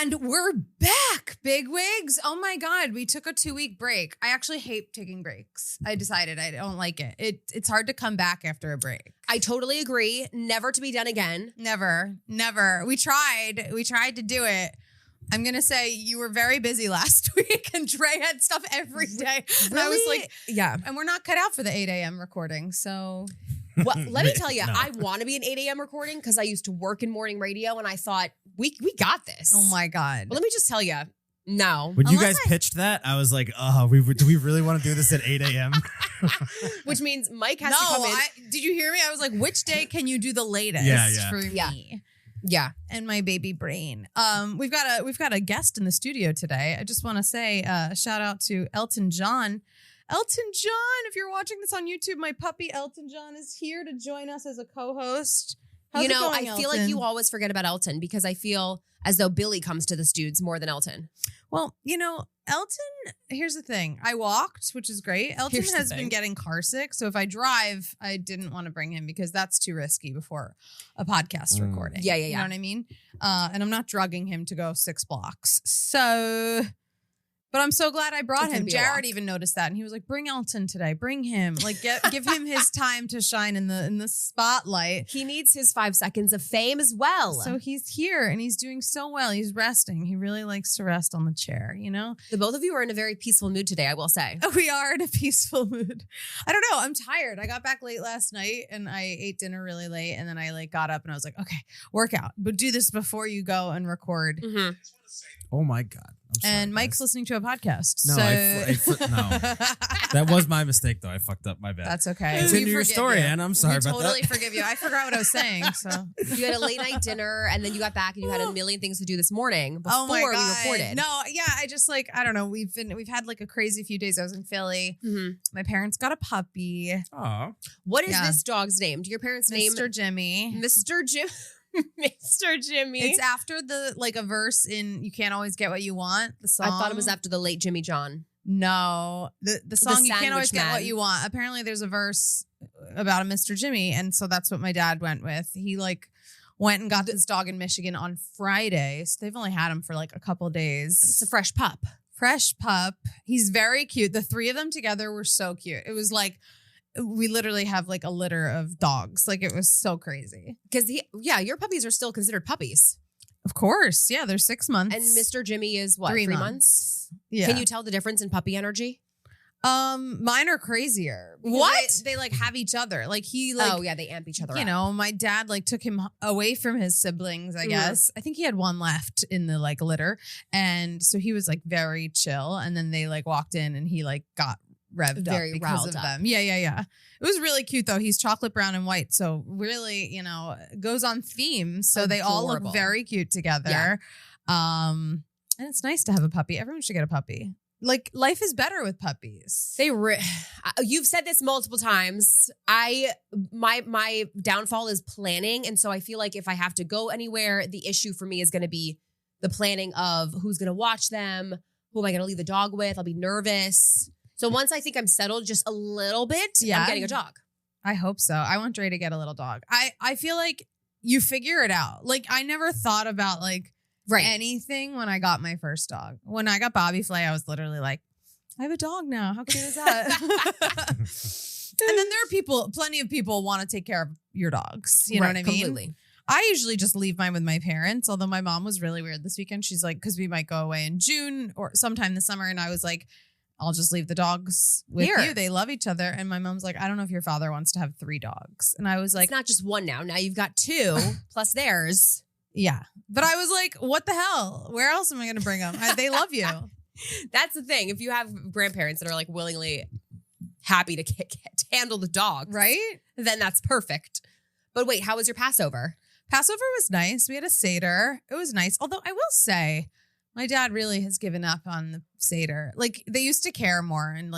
And we're back, Big Wigs. Oh my God, we took a 2-week break. I actually hate taking breaks. I decided I don't like it. It's hard to come back after a break. I totally agree. Never to be done again. Never. We tried to do it. I'm going to say you were very busy last week and Dre had stuff every day. And Really? I was like, yeah. And we're not cut out for the 8 a.m. recording, so... Well, let me tell you, No. I want to be an 8 a.m. recording because I used to work in morning radio and I thought, we got this. Oh my God. But let me just tell you, no. When you Unless guys pitched that, I was like, do we really want to do this at 8 a.m.? Which means Mike has to come in. Did you hear me? I was like, which day can you do the latest Yeah. for Yeah. me? Yeah. And my baby brain. We've got a guest in the studio today. I just want to say shout out to Elton John. Elton John, if you're watching this on YouTube, my puppy Elton John is here to join us as a co-host. How's it going, I feel like Elton? you always forget about Elton because I feel as though Billy comes to the Stoods more than Elton. Well, Elton, here's the thing. I walked, which is great. Elton Here's the has thing. been getting car sick. So if I drive, I didn't want to bring him because that's too risky before a podcast recording. Yeah. You know what I mean? And I'm not drugging him to go 6 blocks. So... But I'm so glad I brought It's gonna him. be a Jared walk. even noticed that, and he was like, "Bring Elton today. Bring him. Like, give him his time to shine in the spotlight." He needs his 5 seconds of fame as well. So he's here, and he's doing so well. He's resting. He really likes to rest on the chair. The both of you are in a very peaceful mood today, I will say. We are in a peaceful mood. I don't know. I'm tired. I got back late last night, and I ate dinner really late, and then I got up, and I was like, "Okay, workout, but do this before you go and record." Mm-hmm. Oh my God. I'm sorry, And Mike's guys. listening to a podcast. No, so no. That was my mistake, though. I fucked up. My bad. That's okay. Continue We your forgive story, you. Anna. I'm sorry We about totally that. forgive you. I forgot what I was saying. So You had a late night dinner and then you got back and you had a million things to do this morning before oh my we God. recorded. No, yeah, I just I don't know. We've had like a crazy few days. I was in Philly. Mhm. My parents got a puppy, Aw. What is Yeah. this dog's name? Do your parents name Mr. Jimmy. Mr. Jim? Mr. Jimmy. It's after the a verse in "You Can't Always Get What You Want." The song. I thought it was after the late Jimmy John. No, the song "You Can't Always Sandwich Get What Man. You Want." Apparently, there's a verse about a Mr. Jimmy, and so that's what my dad went with. He went and got this dog in Michigan on Friday, so they've only had him for a couple of days. It's a fresh pup. Fresh pup. He's very cute. The 3 of them together were so cute. It was we literally have a litter of dogs. It was so crazy. Because your puppies are still considered puppies. Of course. Yeah, they're 6 months. And Mr. Jimmy is what? 3 3 months. months? Yeah. Can you tell the difference in puppy energy? Mine are crazier. because What? They have each other. He oh yeah, they amp each other up. my dad took him away from his siblings, I Mhm. guess. I think he had one left in the litter. And so he was very chill. And then they walked in and he got revved Very up because riled of up. them. Yeah. It was really cute though. He's chocolate brown and white. So really, goes on theme. So they all Adorable. look very cute together. Yeah. And it's nice to have a puppy. Everyone should get a puppy. Life is better with puppies. You've said this multiple times. My downfall is planning, and so I feel like if I have to go anywhere, the issue for me is going to be the planning of who's going to watch them, who am I going to leave the dog with? I'll be nervous. So once I think I'm settled just a little bit, Yeah. I'm getting a dog. I hope so. I want Dre to get a little dog. I feel like you figure it out. I never thought about anything when I got my first dog. When I got Bobby Flay, I was literally I have a dog now. How cute is that? And then there are plenty of people want to take care of your dogs. You know what I mean? Completely. I usually just leave mine with my parents, although my mom was really weird this weekend. She's because we might go away in June or sometime this summer. And I was I'll just leave the dogs with Here. you. They love each other. And my mom's I don't know if your father wants to have 3 dogs. And I was It's not just one now. Now you've got 2 plus theirs. yeah. But I was what the hell? Where else am I going to bring them? They love you. That's the thing. If you have grandparents that are willingly happy to handle the dog, Right? then that's perfect. But wait, how was your Passover? Passover was nice. We had a Seder. It was nice. Although I will say, my dad really has given up on the Seder. They used to care more and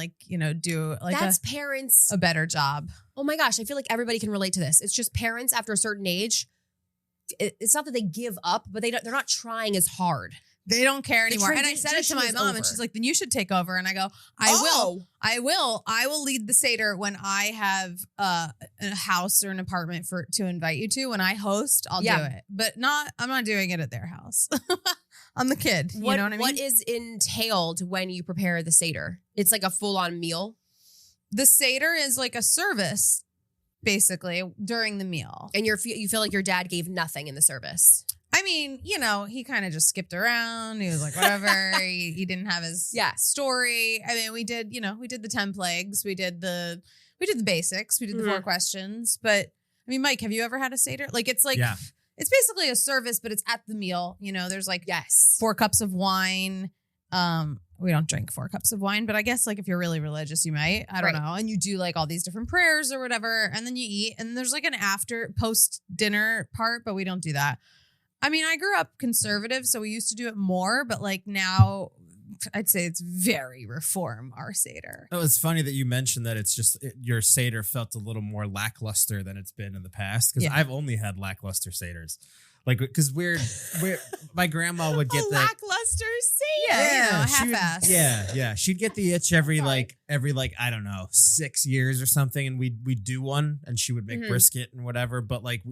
do That's parents. a better job. Oh my gosh, I feel like everybody can relate to this. It's just parents after a certain age. It's not that they give up, but they're not trying as hard. They don't care anymore. And I said it to tradition my is mom, and over. she's then you should take over. And I go, Oh. I will lead the Seder when I have a house or an apartment to invite you to. When I host, I'll do Yeah. it, but I'm not doing it at their house. I'm the kid. You know what I mean? What is entailed when you prepare the Seder? It's like a full-on meal? The Seder is like a service, basically, during the meal. And you feel like your dad gave nothing in the service? I mean, he kind of just skipped around. He was like, whatever. he didn't have his story. I mean, we did the 10 plagues. We did the basics. We did the 4 questions. But I mean, Mike, have you ever had a Seder? Like, it's like, it's basically a service, but it's at the meal. There's like 4 cups of wine. We don't drink 4 cups of wine, but I guess like if you're really religious, you might. I don't know. And you do like all these different prayers or whatever. And then you eat. And there's like an post dinner part, but we don't do that. I mean, I grew up conservative, so we used to do it more, but like now I'd say it's very reform, our Seder. Oh, it's funny that you mentioned that it's just your Seder felt a little more lackluster than it's been in the past, because I've only had lackluster Seders. Like, because my grandma would get the lackluster Seder. Half-assed. Yeah. She'd get the itch every I don't know, 6 years or something, and we'd do one, and she would make brisket and whatever. But like,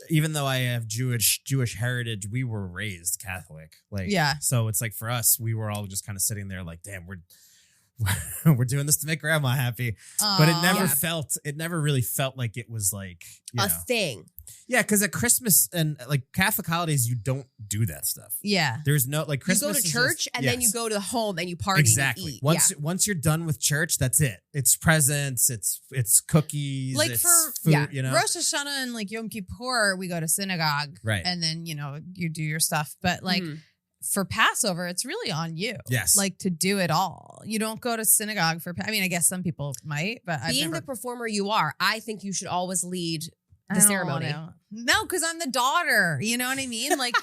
even though I have Jewish heritage, we were raised Catholic. Like, so it's like for us, we were all just kind of sitting there like, damn, we're doing this to make grandma happy. But it never really felt like it was like a thing. Yeah, because at Christmas and like Catholic holidays, you don't do that stuff. Yeah. There's no like Christmas. You go to church and then you go to home and you party. Exactly. And eat. Once you're done with church, that's it. It's presents, it's cookies, like it's for food, Rosh Hashanah and like Yom Kippur, we go to synagogue. Right. And then, you do your stuff. But like for Passover, it's really on you. Yes. Like to do it all. You don't go to synagogue I mean, I guess some people might, but being the performer you are, I think you should always lead the ceremony. No, because I'm the daughter. You know what I mean? Like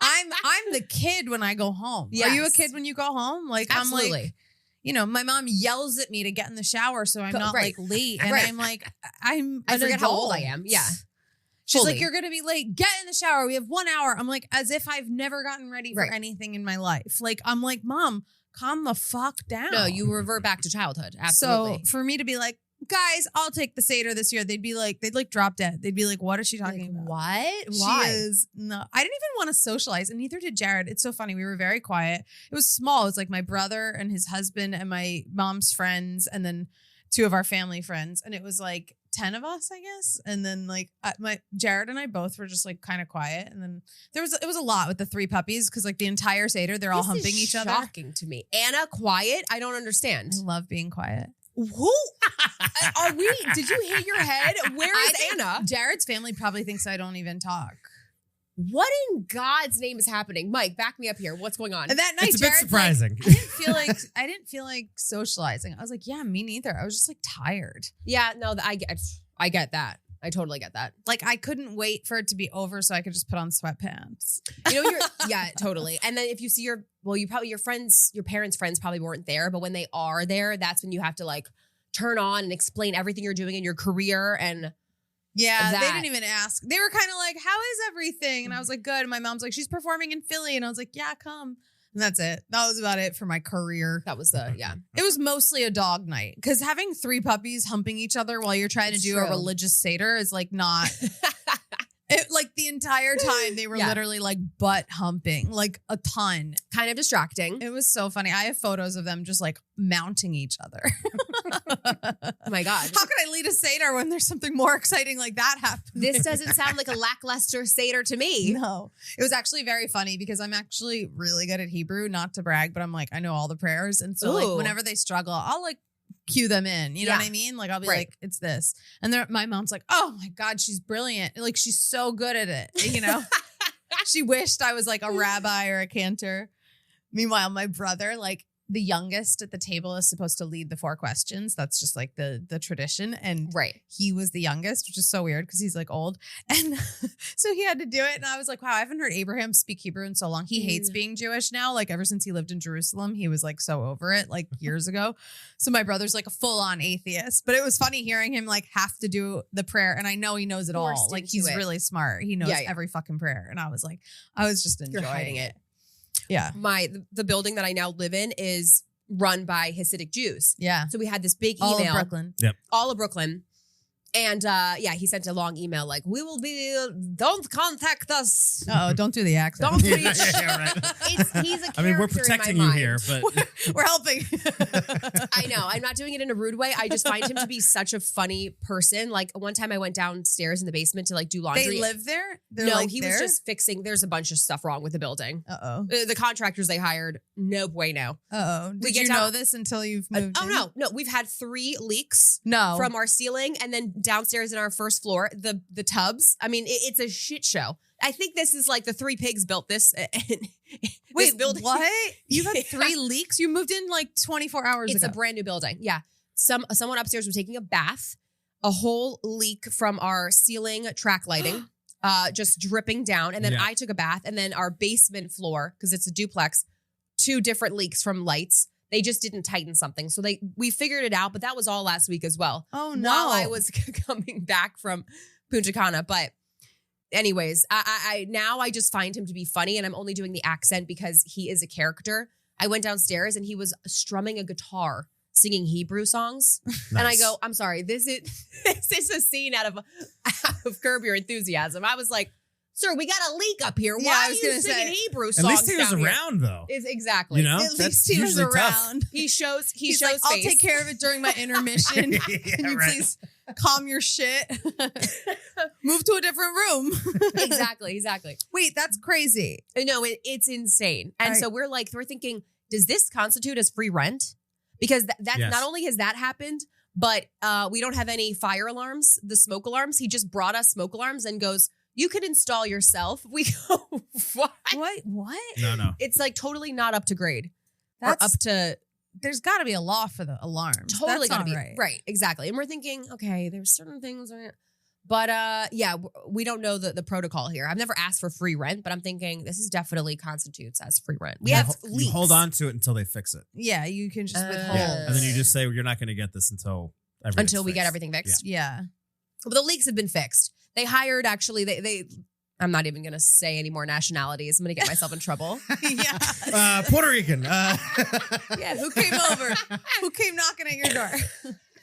I'm the kid when I go home. Yes. Are you a kid when you go home? Like Absolutely. I'm like, my mom yells at me to get in the shower so I'm not like late. And I'm like, I forget how old I am. Yeah. She's like, you're going to be late. Get in the shower. We have 1 hour. I'm like, as if I've never gotten ready for anything in my life. Like, I'm like, Mom, calm the fuck down. No, you revert back to childhood. Absolutely. So for me to be like, guys, I'll take the Seder this year. They'd drop dead. They'd be like, what is she talking about? What? Why? I didn't even want to socialize, and neither did Jared. It's so funny. We were very quiet. It was small. It was like my brother and his husband and my mom's friends, and then 2 of our family friends. And it was like 10 of us, I guess. And then like my Jared and I both were just like kind of quiet. And then it was a lot with the 3 puppies, because like the entire Seder, they're all humping each other. Shocking to me. Anna, quiet? I don't understand. I love being quiet. Who are we? Did you hit your head? Where is Anna? Jared's family probably thinks I don't even talk. What in God's name is happening? Mike, back me up here. What's going on? And that night, it's a bit Jared's surprising. Like, I didn't feel like socializing. I was like, yeah, me neither. I was just like tired. Yeah, no, I get that. I totally get that. Like I couldn't wait for it to be over so I could just put on sweatpants. Yeah, totally. And then if you see your parents' friends probably weren't there, but when they are there, that's when you have to like turn on and explain everything you're doing in your career. And they didn't even ask. They were kind of like, how is everything? And I was like, good. And my mom's like, she's performing in Philly. And I was like, yeah, come. And that's it. That was about it for my career. That was It was mostly a dog night, because having 3 puppies humping each other while you're trying to do a religious Seder is like not. Like the entire time they were literally like butt humping, like a ton. Kind of distracting. It was so funny. I have photos of them just like mounting each other. Oh my God. How could I lead a Seder when there's something more exciting like that happening? This doesn't sound like a lackluster Seder to me. No. It was actually very funny, because I'm actually really good at Hebrew, not to brag, but I'm like, I know all the prayers. And so like whenever they struggle, I'll like cue them in. You know what I mean? Like I'll be like, it's this. And my mom's like, oh my God, she's brilliant. Like she's so good at it. She wished I was like a rabbi or a cantor. Meanwhile, my brother, like the youngest at the table, is supposed to lead the 4 questions. That's just like the tradition. And he was the youngest, which is so weird because he's like old. And so he had to do it. And I was like, wow, I haven't heard Abraham speak Hebrew in so long. He hates being Jewish now. Like ever since he lived in Jerusalem, he was like so over it like years ago. So my brother's like a full on atheist, but it was funny hearing him like have to do the prayer. And I know he knows it all. Like he's really smart. He knows every fucking prayer. And I was just enjoying it. Yeah. The building that I now live in is run by Hasidic Jews. Yeah. So we had this big email. All of Brooklyn. Yep. All of Brooklyn. And he sent a long email like, we will be, don't contact us. Oh, don't do the accent. Don't reach. Right. He's a character I mean, we're protecting you here, but we're helping. I know. I'm not doing it in a rude way. I just find him to be such a funny person. Like one time I went downstairs in the basement to like do laundry. They live there? They're No, like he there? was just fixing. There's a bunch of stuff wrong with the building. Uh-oh. The contractors they hired, no bueno. Uh-oh. We Did get you down- know this until you've moved in? No. We've had 3 leaks. No. From our ceiling, and then downstairs in our first floor, the tubs. I mean, it's a shit show. I think this is like the 3 pigs built this. Wait, this building. what? You've had 3 leaks? You moved in like 24 hours It's ago. a brand new building. Yeah. Someone upstairs was taking a bath. A whole leak from our ceiling track lighting, just dripping down. And then I took a bath, and then our basement floor, because it's a duplex, 2 different leaks from lights. They just didn't tighten something. So we figured it out, but that was all last week as well. Oh, no. While I was coming back from Punta Cana. But anyways, I now I just find him to be funny, and I'm only doing the accent because he is a character. I went downstairs and he was strumming a guitar, singing Hebrew songs. Nice. And I go, I'm sorry, this is a scene out of Curb Your Enthusiasm. I was like, sir, we got a leak up here. Yeah, Why I are was you gonna singing say, Hebrew At songs least he was down here? around, though. Is exactly. You know, At that's least he was usually tough. around. He shows He's shows like, I'll face. take care of it during my intermission. Yeah, Can you right. please calm your shit? Move to a different room. Exactly. Wait, that's crazy. No, it's insane. And Right. so we're thinking, does this constitute as free rent? Because that's Yes. not only has that happened, but we don't have any fire alarms, the smoke alarms. He just brought us smoke alarms and goes, you could install yourself. We go, what? What? No. It's like totally not up to grade. That's Or up to There's got to be a law for the alarms. totally That's gotta not be right. exactly. And we're thinking, okay, there's certain things, but we don't know the protocol here. I've never asked for free rent, but I'm thinking this is definitely constitutes as free rent. We have You leaks. hold on to it until they fix it. Yeah, you can just withhold. Yeah. And then you just say, well, you're not going to get this until we get everything fixed. Yeah. But the leaks have been fixed. They hired they I'm not even going to say any more nationalities. I'm going to get myself in trouble. Yeah. Puerto Rican. Yeah, Who came over? Who came knocking at your door?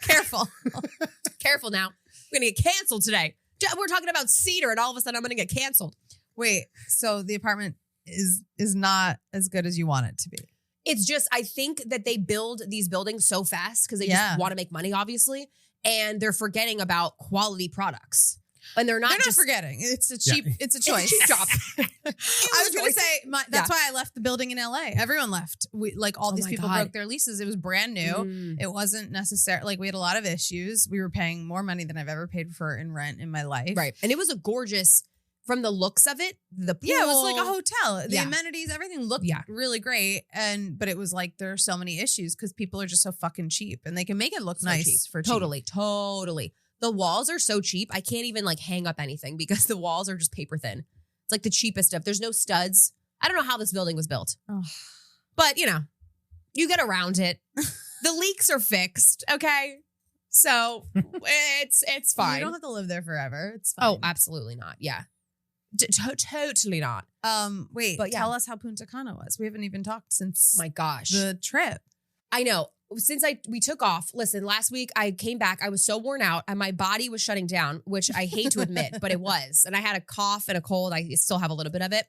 Careful. Careful now. We're going to get canceled today. We're talking about Cedar, and all of a sudden I'm going to get canceled. Wait, so the apartment is not as good as you want it to be. It's just, I think that they build these buildings so fast because they Yeah. just want to make money, obviously. And they're forgetting about quality products. And they're not They're not just forgetting. It's a cheap. It's a choice. It's a cheap job. I was going to say that's why I left the building in LA. Everyone left. All these my people God. broke their leases. It was brand new. Mm. It wasn't necessary. Like we had a lot of issues. We were paying more money than I've ever paid for in rent in my life. Right. And it was a gorgeous, from the looks of it, the pool. Yeah, it was like a hotel. The Yeah. amenities, everything looked really great. But it was like there are so many issues because people are just so fucking cheap and they can make it look So nice cheap. for cheap. Totally. The walls are so cheap. I can't even like hang up anything because the walls are just paper thin. It's like the cheapest stuff. There's no studs. I don't know how this building was built. Oh. But, you get around it. The leaks are fixed, okay? So it's fine. You don't have to live there forever. It's fine. Oh, absolutely not. Yeah. Totally not. Wait, But yeah. tell us how Punta Cana was. We haven't even talked since My gosh. the trip. I know. Since we took off, listen, last week I came back. I was so worn out and my body was shutting down, which I hate to admit, but it was. And I had a cough and a cold. I still have a little bit of it.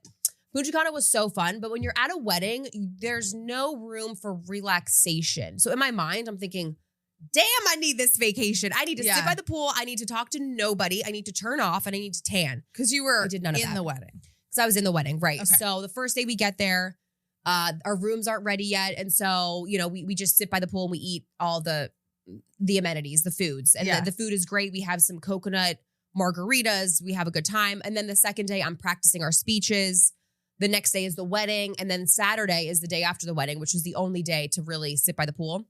Punta Cana was so fun, but when you're at a wedding, there's no room for relaxation. So in my mind, I'm thinking, damn, I need this vacation. I need to sit by the pool. I need to talk to nobody. I need to turn off and I need to tan. Because you were I did none of in that. the wedding. Because I was in the wedding, right? Okay. So the first day we get there, our rooms aren't ready yet, and so we just sit by the pool and we eat all the amenities, the foods, and the food is great. We have some coconut margaritas. We have a good time, and then the second day I'm practicing our speeches. The next day is the wedding, and then Saturday is the day after the wedding, which is the only day to really sit by the pool,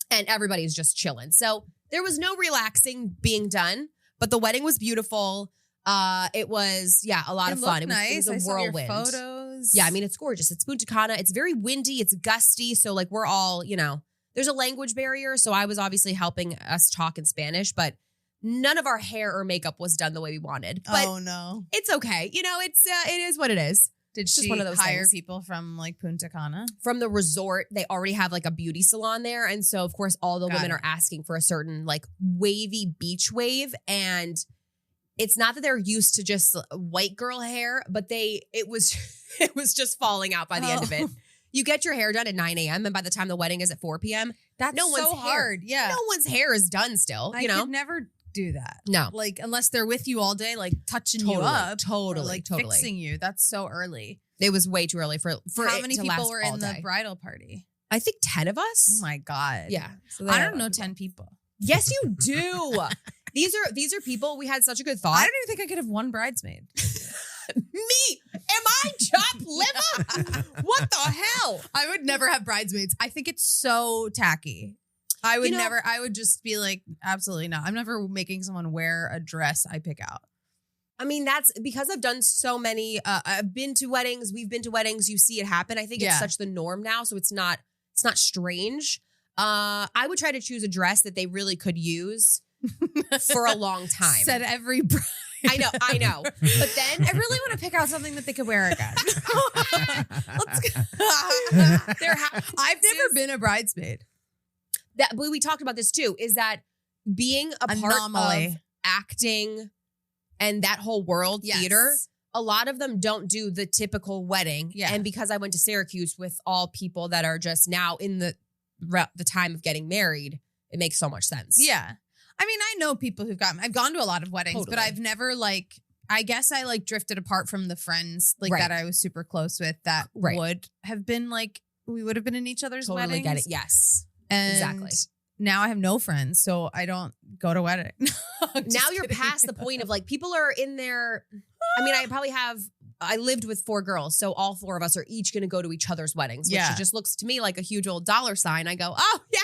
and everybody's just chilling. So there was no relaxing being done, but the wedding was beautiful. It was, a lot of fun. It Nice. was a whirlwind. I saw your photos. Yeah, I mean, it's gorgeous. It's Punta Cana. It's very windy. It's gusty. So like we're all, there's a language barrier. So I was obviously helping us talk in Spanish, but none of our hair or makeup was done the way we wanted. But oh no, it's okay. It is what it is. Did It's just she one of those hire things. people from like Punta Cana? From the resort, they already have like a beauty salon there. And so, of course, all the Got women it. are asking for a certain like wavy beach wave. And it's not that they're used to just white girl hair, but it was just falling out by the end of it. You get your hair done at 9 a.m. and by the time the wedding is at 4 p.m., That's no one's so hair. hard. Yeah. no one's hair is done still, I could never do that. No. Like, unless they're with you all day, like touching you Totally, up. totally, or, like totally. fixing you. That's so early. It was way too early for How it many to people last were all in the day. bridal party? I think 10 of us. Oh my God. Yeah. So I don't know 10 people. Yes, you do. These are people. We had such a good I thought. don't even think I could have one bridesmaid. Me? Am I chopped liver? What the hell? I would never have bridesmaids. I think it's so tacky. I would never, I would just be like, absolutely not. I'm never making someone wear a dress I pick out. I mean, that's because I've done so many. I've been to weddings. We've been to weddings. You see it happen. I think it's such the norm now, so it's not strange. I would try to choose a dress that they really could use for a long time. Said every bride. I know. But then I really want to pick out something that they could wear again. Let's go. I've never been a bridesmaid. but we talked about this too, is that being a part of acting and that whole world, theater, a lot of them don't do the typical wedding. Yeah. And because I went to Syracuse with all people that are just now in the time of getting married, it makes so much sense. Yeah. I mean, I know people I've gone to a lot of weddings, but I've never I guess I drifted apart from the friends that I was super close with that would have been we would have been in each other's Totally weddings. get it. Yes. And exactly. Now I have no friends, so I don't go to weddings. Now you're past the point of people are in there. I mean, I lived with 4 girls, so all 4 of us are each going to go to each other's weddings, which just looks to me like a huge old dollar sign. I go, oh yeah,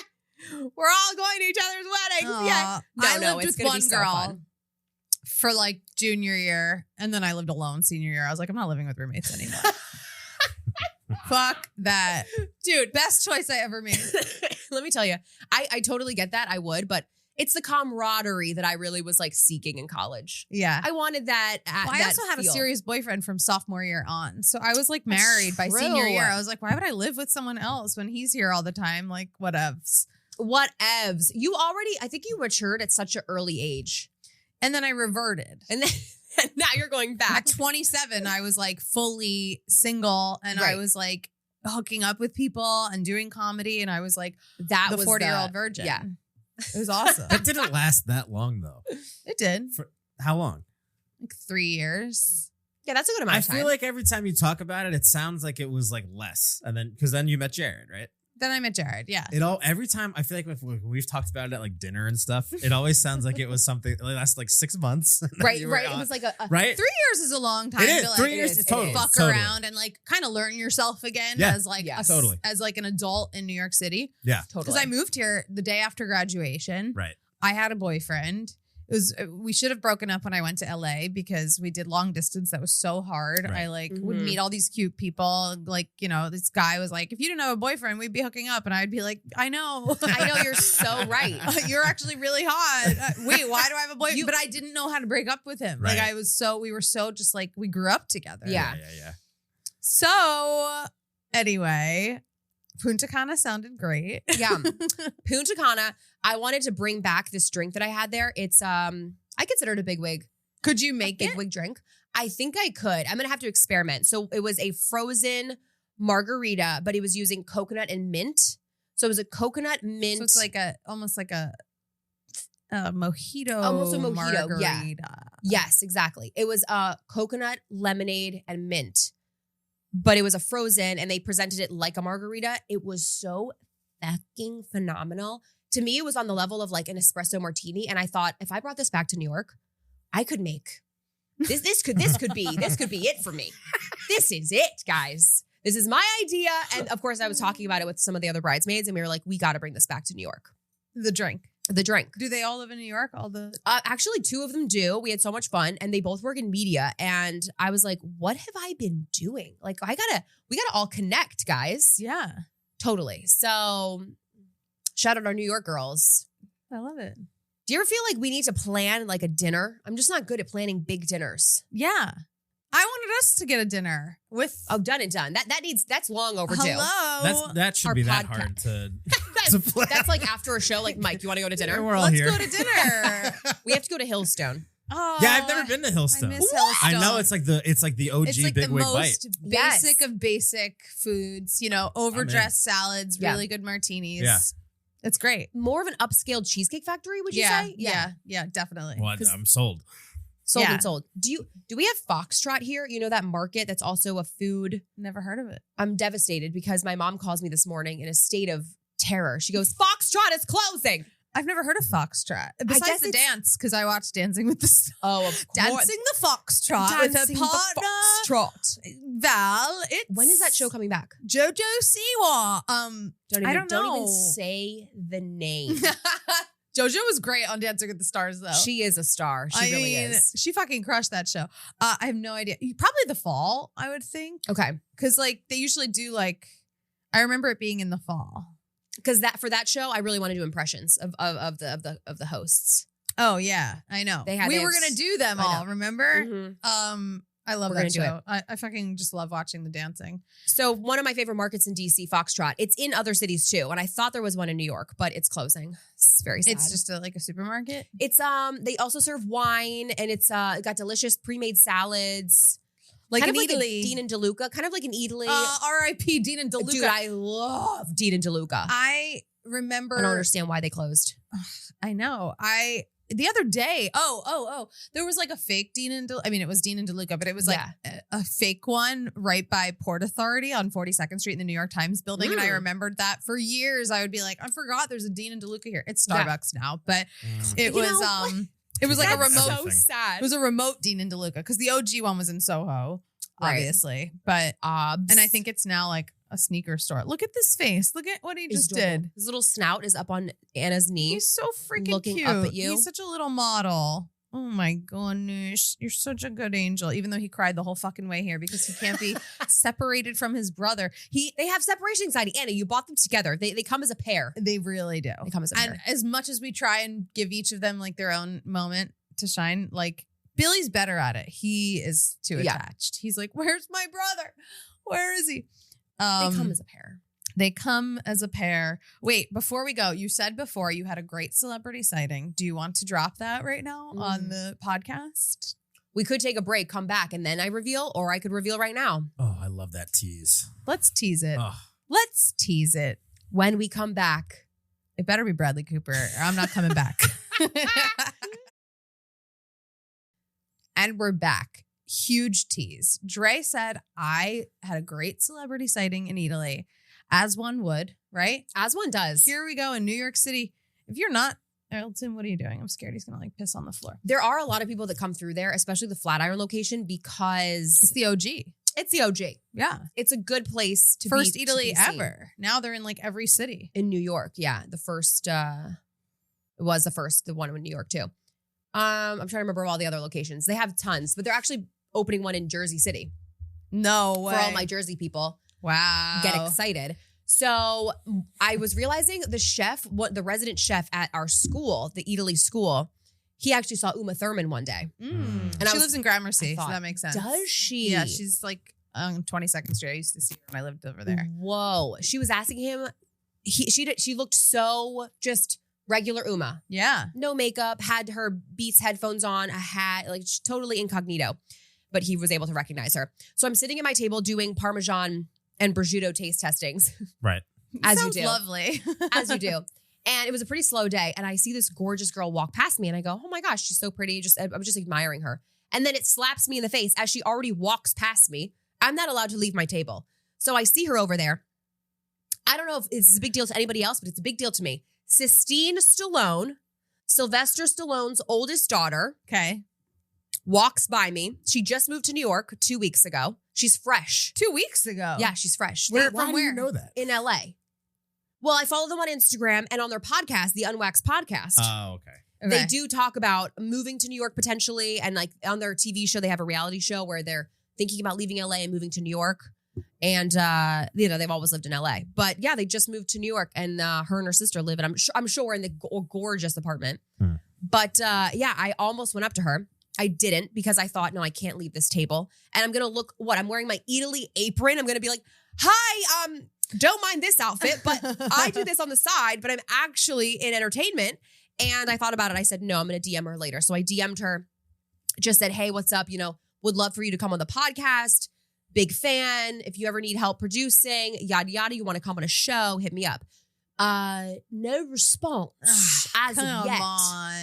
we're all going to each other's weddings. Yeah. I lived it's with one so girl fun. for junior year, and then I lived alone senior year. I was like, I'm not living with roommates anymore. Fuck that. Dude, best choice I ever made. Let me tell you, I totally get that. I would, but it's the camaraderie that I really was seeking in college. Yeah. I wanted that. I also had a serious boyfriend from sophomore year on. So I was married by senior year. I was like, why would I live with someone else when he's here all the time? Whatevs. Whatevs. I think you matured at such an early age. And then I reverted. And then now you're going back. At 27, I was fully single and I was hooking up with people and doing comedy. And I was the 40-year-old virgin. Yeah. It was awesome. That didn't last that long though. It did. For how long? 3 years. Yeah, that's a good amount of time. I feel like every time you talk about it, it sounds like it was less. And then, because then you met Jared, right? Then I met Jared. Yeah. Every time I feel like if we've talked about it at dinner and stuff, it always sounds like it was something that lasted 6 months. Right. It was a right. 3 years is a long time. It is. To 3 years is totally. Fuck around and kind of learn yourself again as totally. as an adult in New York City. Yeah. Totally. Because I moved here the day after graduation. Right. I had a boyfriend. We should have broken up when I went to LA because we did long distance. That was so hard. Right. I would meet all these cute people. This guy was if you didn't have a boyfriend, we'd be hooking up. And I'd be like, I know. I know, you're so right. You're actually really hot. Wait, why do I have a boyfriend? But I didn't know how to break up with him. Right. We were so just we grew up together. Yeah. So anyway, Punta Cana sounded great. Yeah. Punta Cana. I wanted to bring back this drink that I had there. It's I consider it a big wig. Could you make Big wig drink? I think I could. I'm gonna have to experiment. So it was a frozen margarita, but it was using coconut and mint. So it was a coconut mint. So it's almost like a mojito. Almost a mojito. Margarita. Yeah. Yes, exactly. It was coconut, lemonade, and mint. But it was a frozen, and they presented it like a margarita. It was so fucking phenomenal. To me, it was on the level of an espresso martini. And I thought, if I brought this back to New York, I could make this. This could be it for me. This is it, guys. This is my idea. And of course, I was talking about it with some of the other bridesmaids, and we were like, we got to bring this back to New York. The drink. Do they all live in New York? Actually, 2 of them do. We had so much fun, and they both work in media. And I was like, what have I been doing? We gotta all connect, guys. Yeah, totally. So shout out our New York girls. I love it. Do you ever feel like we need to plan a dinner? I'm just not good at planning big dinners. Yeah. I wanted us to get a dinner with. Oh, done and done. That's long overdue. Hello. That should Our be that podcast. hard to plan. That's like after a show. Like, Mike, you want to go to dinner? We're all Let's here. go to dinner. We have to go to Hillstone. Oh, Yeah, I've never been to Hillstone. I miss Hillstone. I know it's like the OG It's like Big the Wig Bite. most basic of basic foods. Overdressed salads, really good martinis. Yeah. It's great. More of an upscale cheesecake factory, would you say? Yeah, definitely. Well, I'm sold. Sold Yeah. and sold. Do we have Foxtrot here? You know that market that's also a food? Never heard of it. I'm devastated because my mom calls me this morning in a state of terror. She goes, Foxtrot is closing. I've never heard of Foxtrot. Besides guess the it's- dance, because I watched Dancing with the Stars. Oh, of course. Dancing the Foxtrot with Dancing a the partner. Foxtrot. Val, it's When is that show coming back? Jojo Siwa. I don't Don't know. even say the name. Jojo was great on Dancing with the Stars, though. She is a star. She really is. She fucking crushed that show. I have no idea. Probably the fall, I would think, Okay. because they usually do I remember it being in the fall. Because for that show, I really want to do impressions of the hosts. Oh yeah, I know. They we have were gonna do them I all. know. Remember? Mhm. I love We're that gonna do show. I fucking just love watching the dancing. So one of my favorite markets in DC, Foxtrot. It's in other cities too, and I thought there was one in New York, but it's closing. It's very sad. It's just a supermarket. It's they also serve wine, and it's it got delicious pre-made salads, Like kind in of like Italy. a Dean and DeLuca, kind of like an Italy. R.I.P. Dean and DeLuca. Dude, I love Dean and DeLuca. I remember. I don't understand why they closed. I know. The other day, there was a fake Dean and it was Dean and DeLuca, but it was a fake one right by Port Authority on 42nd Street in the New York Times building. And I remembered that for years. I would be like, I forgot there's a Dean and DeLuca here. It's Starbucks now, but it was it was like a That's remote. so sad. It was a remote Dean and DeLuca because the OG one was in Soho, Right. obviously, but and I think it's now a sneaker store. Look at this face. Look at what he just did. His little snout is up on Anna's knee. He's so freaking looking cute. up at you. He's such a little model. Oh my goodness. You're such a good angel, even though he cried the whole fucking way here because he can't be separated from his brother. They have separation anxiety. Anna, you bought them together. They come as a pair. They really do. They come as a And pair. as much as we try and give each of them their own moment to shine, Billy's better at it. He is too Yeah. attached. He's like, where's my brother? Where is he? They come as a pair. They come as a pair. Wait, before we go, you said before you had a great celebrity sighting. Do you want to drop that right now on the podcast? We could take a break, come back, and then I reveal, or I could reveal right now. Oh, I love that tease. Let's tease it. Oh. Let's tease it. When we come back, It better be Bradley Cooper or I'm not coming back. And we're back. Huge tease. Dre said, I had a great celebrity sighting in Italy, as one would, right? as one does, Here we go in New York City. If you're not, Elton, what are you doing? I'm scared he's going to piss on the floor. there are a lot of people that come through there, especially the Flatiron location, because It's the OG. it's the OG. Yeah. It's a good place to First be. Italy to be seen. ever. Now they're in every city. In New York. Yeah. The first, it was the one in New York too. I'm trying to remember all the other locations. They have tons, but they're actually opening one in Jersey City. No way. For all my Jersey people. Wow. Get excited. So I was realizing the resident chef at our school, the Italy school, he actually saw Uma Thurman one day. And I she was- lives in Gramercy, I so thought, that makes sense. Does she? Yeah, she's on 22nd Street. I used to see her when I lived over there. Whoa. She was asking him. She looked so just regular Uma. Yeah. No makeup, had her Beats headphones on, a hat, totally incognito. But he was able to recognize her. So I'm sitting at my table doing Parmesan and prosciutto taste testings. Right. As Sounds you do. lovely. As you do. And it was a pretty slow day. And I see this gorgeous girl walk past me and I go, oh my gosh, she's so pretty. I was just admiring her. And then it slaps me in the face as she already walks past me. I'm not allowed to leave my table. So I see her over there. I don't know if it's a big deal to anybody else, but it's a big deal to me. Sistine Stallone, Sylvester Stallone's oldest daughter, Okay. walks by me. She just moved to New York 2 weeks ago. She's fresh. 2 weeks ago. Yeah, she's fresh. Where, They- why do you know that? in LA. Well, I follow them on Instagram and on their podcast, the Unwaxed podcast. Oh, okay. They do talk about moving to New York potentially. And on their TV show, they have a reality show where they're thinking about leaving LA and moving to New York. And, they've always lived in LA. But yeah, they just moved to New York and her and her sister live. And I'm sure we're in the gorgeous apartment. But I almost went up to her I didn't because I thought, no, I can't leave this table. And I'm going to look, I'm wearing my Italy apron. I'm going to be like, hi, don't mind this outfit, but I do this on the side, but I'm actually in entertainment. And I thought about it. I said, no, I'm going to DM her later. So I DM'd her, just said, hey, what's up? Would love for you to come on the podcast. Big fan. If you ever need help producing, yada, yada, you want to come on a show, hit me up. No response as of yet.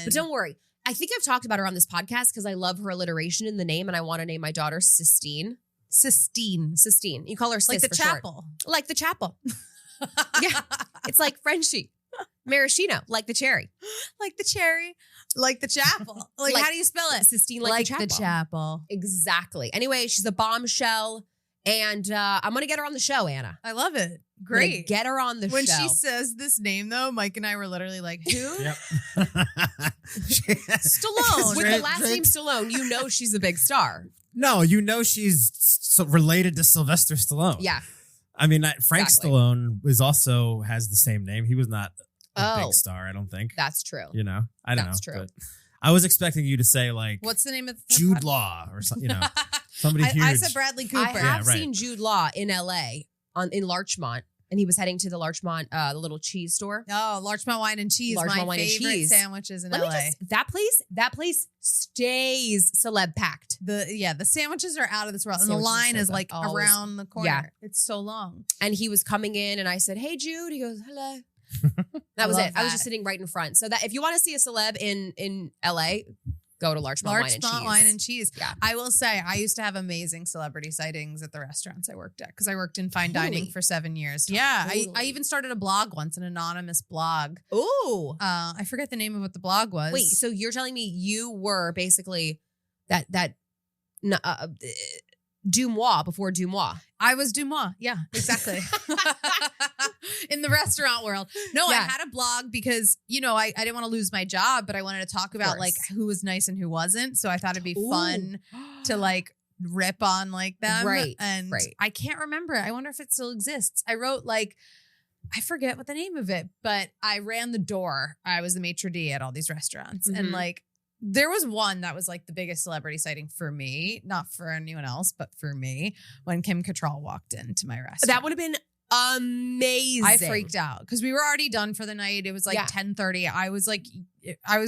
But don't worry. I think I've talked about her on this podcast because I love her alliteration in the name and I want to name my daughter Sistine. Sistine. You call her Sis like the for chapel. Short. Like the chapel. Yeah. It's like Frenchie. Maraschino, like the cherry. Like the cherry. Like the chapel. Like how do you spell it? Sistine like the chapel. Exactly. Anyway, she's a bombshell. And I'm going to get her on the show, Anna. I love it. Great. Get her on the show. When she says this name, though, Mike and I were literally like, who? Yep. Stallone. With the last name Stallone, you know she's a big star. No, she's related to Sylvester Stallone. Yeah. I mean, Frank Stallone has the same name. He was not a big star, I don't think. That's true. I don't know. That's true. But I was expecting you to say like, what's the name of Jude Law or something, somebody huge. I said Bradley Cooper. I have seen Jude Law in LA in Larchmont, and he was heading to the Larchmont, the little cheese store. Oh, Larchmont Wine and Cheese. Larchmont my favorite sandwiches in LA. That place stays celeb packed. The sandwiches are out of this world, and the line is like around the corner. Yeah. It's so long. And he was coming in, and I said, "Hey, Jude." He goes, "Hello." That was it. I was just sitting right in front. So that if you want to see a celeb in LA, go to Larchmont Wine and Cheese. Yeah. I will say, I used to have amazing celebrity sightings at the restaurants I worked at because I worked in fine dining for 7 years. Yeah. I even started a blog once, an anonymous blog. Ooh. I forget the name of what the blog was. Wait, so you're telling me you were basically that Dumois before Dumois? I was Dumois. Yeah, exactly. In the restaurant world. No, Yeah. I had a blog because, I didn't want to lose my job, but I wanted to talk about like who was nice and who wasn't. So I thought it'd be fun to like rip on like them. Right. And I can't remember. I wonder if it still exists. I wrote like, I forget what the name of it, but I ran the door. I was the maitre d' at all these restaurants. Mm-hmm. And like, there was one that was like the biggest celebrity sighting for me, not for anyone else, but for me, when Kim Cattrall walked into my restaurant. That would have been amazing. I freaked out because we were already done for the night. It was like 10:30. I was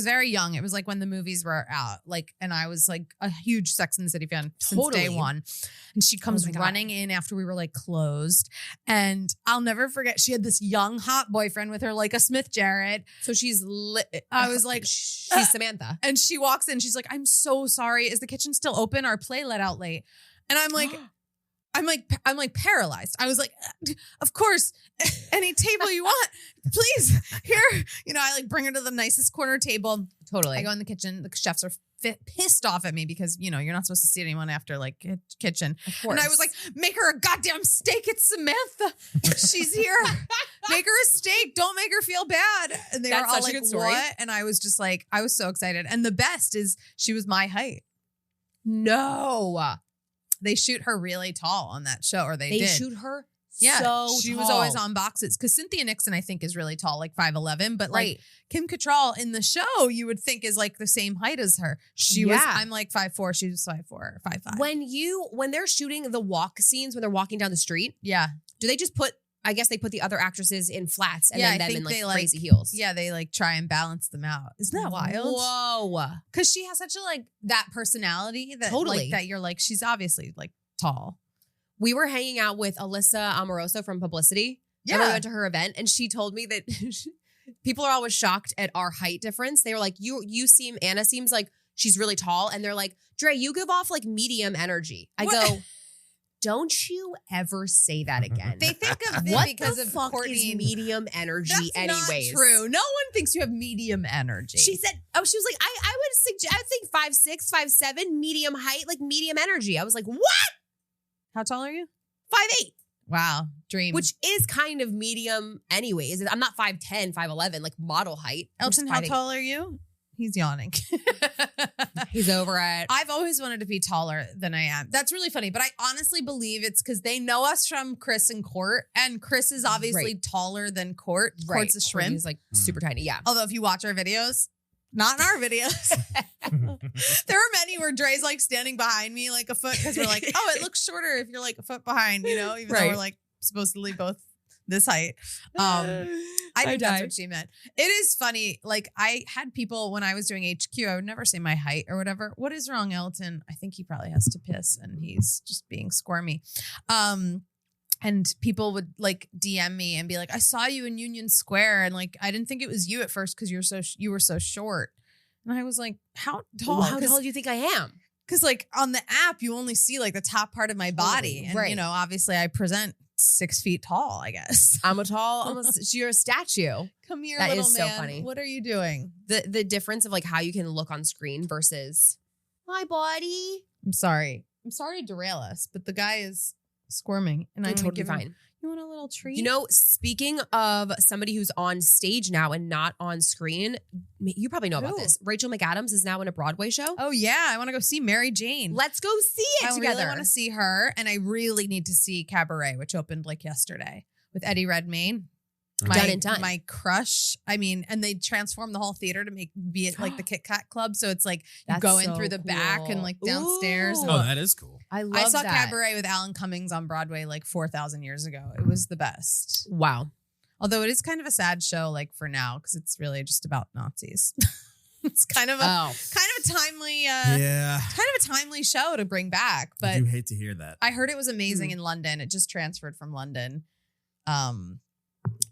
very young. It was like when the movies were out, like, and I was like a huge Sex and the City fan since day one. And she comes running in after we were like closed. And I'll never forget, she had this young hot boyfriend with her, like a Smith Jarrett. So she's I was like, she's Samantha. And she walks in, she's like, I'm so sorry. Is the kitchen still open? Our play let out late. And I'm like, I'm like paralyzed. I was like, of course, any table you want, please. Here, I like bring her to the nicest corner table. Totally. I go in the kitchen. The chefs are pissed off at me because, you're not supposed to see anyone after like kitchen. Of course. And I was like, make her a goddamn steak. It's Samantha. She's here. Make her a steak. Don't make her feel bad. And they were all like, what? And I was just like, I was so excited. And the best is she was my height. No. They shoot her really tall on that show, or they did. They shoot her she was always on boxes. Because Cynthia Nixon, I think, is really tall, like 5'11". But like Kim Cattrall in the show, you would think is like the same height as her. She was, I'm like 5'4". She was 5'4", or 5'5". When they're shooting the walk scenes, when they're walking down the street, do they just I guess they put the other actresses in flats and then them in like crazy heels. Yeah, they like try and balance them out. Isn't that wild? Whoa. Because she has such a like that personality that like that you're like, she's obviously like tall. We were hanging out with Alyssa Amoroso from Publicity. Yeah. And we went to her event and she told me that people are always shocked at our height difference. They were like, Anna seems like she's really tall. And they're like, Dre, you give off like medium energy. I go, don't you ever say that again. They think of it what because the of fuck Courtney. Is medium energy That's anyways. not true. No one thinks you have medium energy. She said, she was like, I would think 5'6", 5'7", medium height, like medium energy. I was like, what? How tall are you? 5'8". Wow. Dream. Which is kind of medium anyways. I'm not 5'10", 5'11", like model height. Elton, how tall are you? He's yawning. He's over it. I've always wanted to be taller than I am. That's really funny. But I honestly believe it's because they know us from Kris and Kourt. And Kris is obviously taller than Kourt. Kourt's a shrimp. He's like super tiny. Yeah. Although if you watch our videos, Not in our videos. There are many where Dre's like standing behind me like a foot because we're like, oh, it looks shorter if you're like a foot behind, you know, even though we're like supposedly both this height. I think that's what she meant. It is funny. Like I had people when I was doing HQ, I would never say my height or whatever. What is wrong, Elton? I think he probably has to piss and he's just being squirmy. And people would like DM me and be like, I saw you in Union Square. And like, I didn't think it was you at first because you were so short. And I was like, how tall? How tall do you think I am? Because like on the app, you only see like the top part of my body. And, you know, obviously I present 6 feet tall, I guess. I'm a tall, almost, you're a statue. Come here, that little is man. so funny. What are you doing? The difference of like how you can look on screen versus my body. I'm sorry to derail us, but the guy is squirming and I'm totally fine. Him, you want a little treat? You know, speaking of somebody who's on stage now and not on screen, you probably know about this. Rachel McAdams is now in a Broadway show. Oh yeah, I want to go see Mary Jane. Let's go see it together. I really want to see her, and I really need to see Cabaret, which opened like yesterday with Eddie Redmayne. Done and done. My crush. I mean, and they transformed the whole theater to be it like the Kit Kat Club. So it's like you go in through the back and like downstairs. Oh, that is cool. I saw Cabaret with Alan Cummings on Broadway like 4,000 years ago. It was the best. Wow. Although it is kind of a sad show, like for now, because it's really just about Nazis. It's kind of a timely show to bring back. But I do hate to hear that. I heard it was amazing in London. It just transferred from London.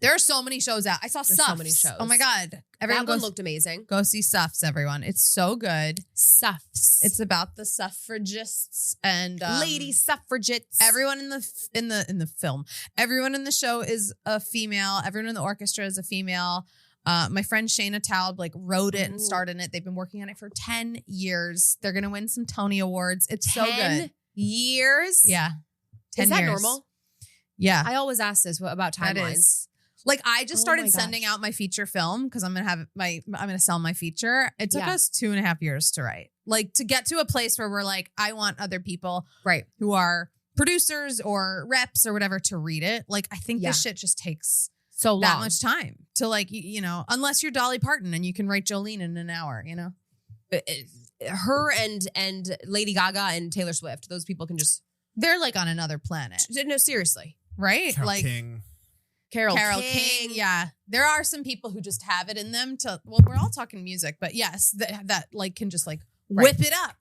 There are so many shows out. I saw Suffs. So many shows. Oh my God. That one looked amazing. Go see Suffs, everyone. It's so good. Suffs. It's about the suffragists and lady suffragettes. Everyone in the film. Everyone in the show is a female. Everyone in the orchestra is a female. My friend Shayna Taub like wrote it and starred in it. They've been working on it for 10 years. They're gonna win some Tony Awards. It's so good. 10 years? Yeah. 10 Is that years. normal? Yeah. I always ask this about timelines. Like I just started sending out my feature film because I'm gonna sell my feature. It took us 2.5 years to write. Like to get to a place where we're like, I want other people who are producers or reps or whatever to read it. Like I think this shit just takes so long. That much time to like, you know, unless you're Dolly Parton and you can write Jolene in an hour, you know? Her and Lady Gaga and Taylor Swift, those people can just... They're like on another planet. No, seriously. Right? Carole King. Yeah. There are some people who just have it in them to, well, we're all talking music, but yes, that like can just like whip it up.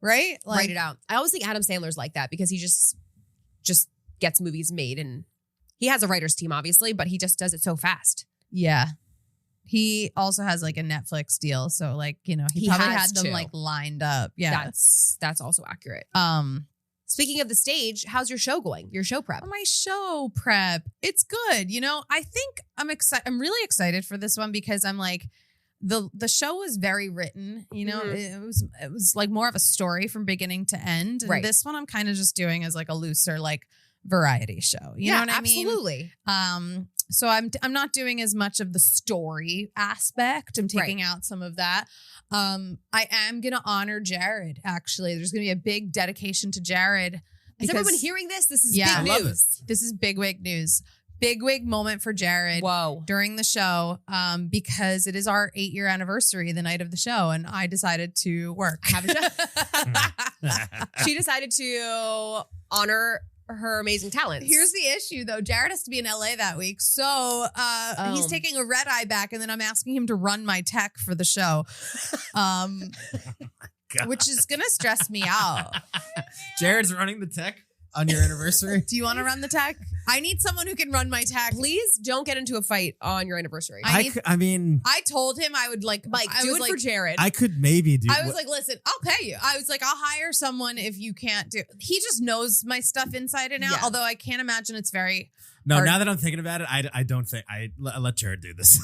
Right? Like, write it out. I always think Adam Sandler's like that because he just gets movies made and he has a writer's team, obviously, but he just does it so fast. Yeah. He also has like a Netflix deal. So like, you know, he probably had them like lined up. Yeah. That's also accurate. Speaking of the stage, how's your show going? Your show prep? My show prep. It's good. You know, I think I'm excited. I'm really excited for this one because I'm like, the show was very written, you know, it was like more of a story from beginning to end. And this one I'm kind of just doing as like a looser, like variety show. You know what I mean? Absolutely. So I'm not doing as much of the story aspect. I'm taking out some of that. I am going to honor Jared, actually. There's going to be a big dedication to Jared. Is everyone hearing this? This is big news. This is big wig news. Big wig moment for Jared during the show because it is our 8-year anniversary the night of the show, and I decided to work. Have a show. She decided to honor her amazing talents. Here's the issue, though. Jared has to be in LA that week. So he's taking a red eye back, and then I'm asking him to run my tech for the show, which is going to stress me out. Jared's running the tech on your anniversary. Do you want to run the tech? I need someone who can run my tech. Please don't get into a fight on your anniversary. I told him I would like do it for Jared. I could maybe do. I was like, listen, I'll pay you. I was like, I'll hire someone if you can't do. He just knows my stuff inside and out. Yeah. Although I can't imagine it's very. No, now that I'm thinking about it, I don't think I let Jared do this.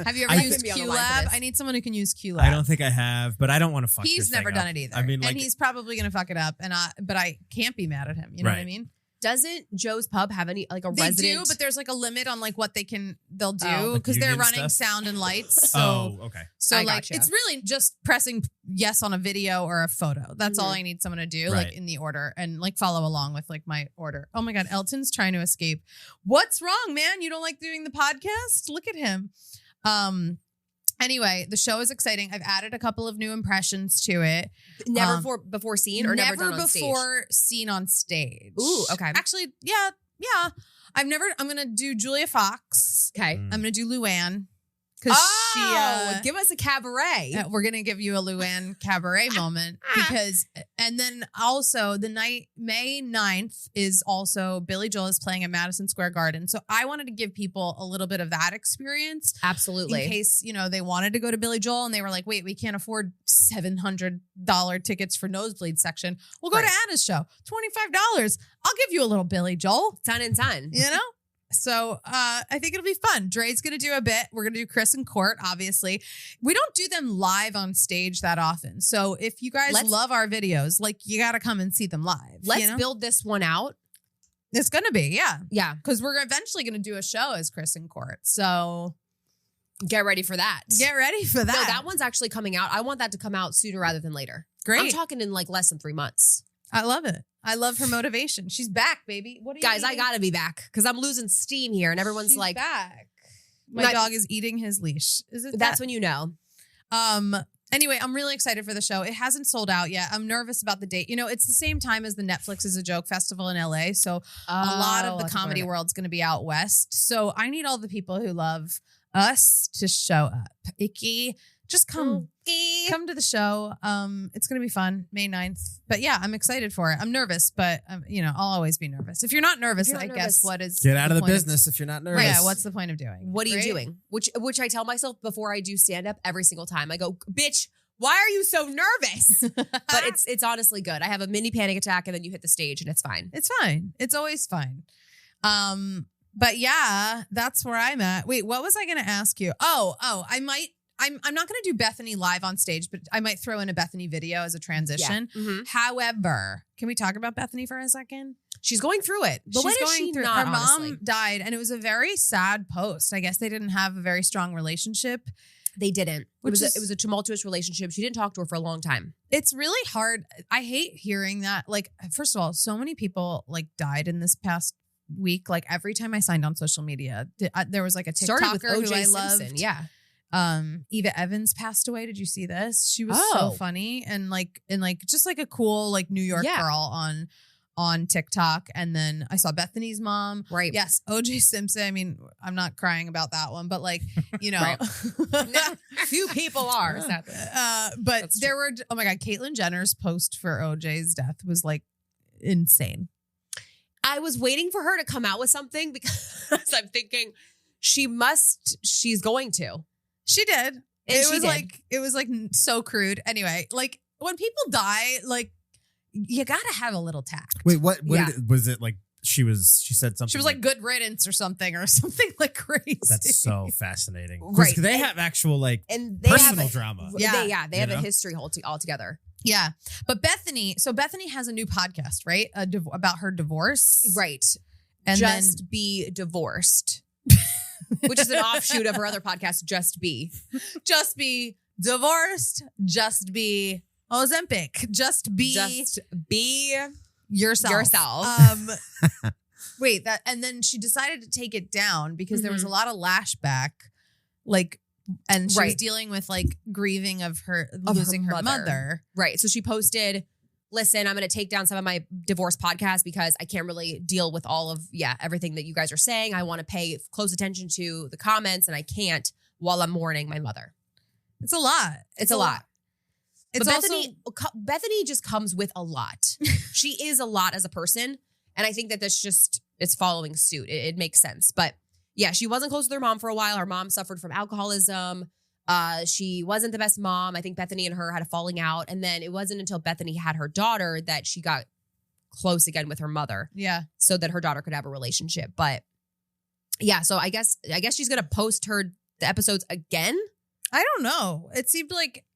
Have you ever used QLab? I need someone who can use QLab. I don't think I have, but I don't want to fuck. He's never done it either. I mean, like, and he's probably gonna fuck it up, but I can't be mad at him. You know what I mean? Doesn't Joe's Pub have any like a resident? They do, but there's like a limit on like what they'll do because they're running sound and lights. So, okay. So like it's really just pressing yes on a video or a photo. That's all I need someone to do, like in the order and like follow along with like my order. Oh my God, Elton's trying to escape. What's wrong, man? You don't like doing the podcast? Look at him. Anyway, the show is exciting. I've added a couple of new impressions to it. Never before seen or never done on stage? Never before seen on stage. Ooh, okay. Actually, yeah. I'm going to do Julia Fox. Okay. I'm going to do Luann. Because give us a cabaret. We're going to give you a Luann cabaret moment because, and then also May 9th is also Billy Joel is playing at Madison Square Garden. So I wanted to give people a little bit of that experience. Absolutely. In case, they wanted to go to Billy Joel and they were like, wait, we can't afford $700 tickets for nosebleed section. We'll go to Anna's show. $25. I'll give you a little Billy Joel. Ton and ton. So I think it'll be fun. Dre's going to do a bit. We're going to do Kris and Kourt, obviously. We don't do them live on stage that often. So if you guys love our videos, you got to come and see them live. Let's build this one out. It's going to be, yeah. Yeah. Because we're eventually going to do a show as Kris and Kourt. So get ready for that. Get ready for that. No, that one's actually coming out. I want that to come out sooner rather than later. Great. I'm talking in less than 3 months. I love it. I love her motivation. She's back, baby. What are you guys? I gotta be back because I'm losing steam here, and everyone's She's like, back. My dog is eating his leash. Is it? That's when you know. Anyway, I'm really excited for the show. It hasn't sold out yet. I'm nervous about the date. It's the same time as the Netflix is a Joke Festival in LA, so a lot of the comedy world's going to be out west. So I need all the people who love us to show up. Icky, just come to the show. It's going to be fun, May 9th. But yeah, I'm excited for it. I'm nervous, but I'll always be nervous. If you're not nervous, guess what is get out of the business if you're not nervous. Right, yeah, what's the point of doing? What are you doing? Which I tell myself before I do stand up every single time. I go, bitch, why are you so nervous? But it's honestly good. I have a mini panic attack and then you hit the stage and it's fine. It's fine. It's always fine. But yeah, that's where I'm at. Wait, what was I going to ask you? I'm not going to do Bethenny live on stage, but I might throw in a Bethenny video as a transition. Yeah. Mm-hmm. However, can we talk about Bethenny for a second? She's going through it. But when is she not, her honestly? Mom died, and it was a very sad post. I guess they didn't have a very strong relationship. They didn't. It was a tumultuous relationship. She didn't talk to her for a long time. It's really hard. I hate hearing that. First of all, so many people died in this past week. Every time I signed on social media, there was a TikToker started with O.J. who I Simpson. loved. Yeah. Eva Evans passed away. Did you see this? She was so funny and just a cool New York girl on TikTok. And then I saw Bethenny's mom. Right. Yes. O.J. Simpson. I mean, I'm not crying about that one, but few people are. But there were, oh my God, Caitlyn Jenner's post for O.J.'s death was insane. I was waiting for her to come out with something because I'm thinking she's going to. She did. And it was so crude. Anyway, when people die, you gotta have a little tact. Wait, what was it like? She said something. She was good riddance or something crazy. That's so fascinating. Right. They have actual and they personal drama. Yeah. They have a history altogether. Yeah. But Bethenny has a new podcast, right? About her divorce. Right. And Just Be Divorced. Which is an offshoot of her other podcast, Just Be. Just be divorced. Just be Ozempic. Just be yourself. Wait, and then she decided to take it down because there was a lot of lashback, and she was dealing with grieving of her losing her mother. Right. So she posted, listen, I'm going to take down some of my divorce podcasts because I can't really deal with all of, everything that you guys are saying. I want to pay close attention to the comments and I can't while I'm mourning my mother. It's a lot. It's a lot. It's but Bethenny just comes with a lot. She is a lot as a person. And I think that it's following suit. It makes sense. But yeah, she wasn't close with her mom for a while. Her mom suffered from alcoholism. She wasn't the best mom. I think Bethenny and her had a falling out. And then it wasn't until Bethenny had her daughter that she got close again with her mother. Yeah. So that her daughter could have a relationship. But yeah, so I guess she's going to post the episodes again. I don't know. It seemed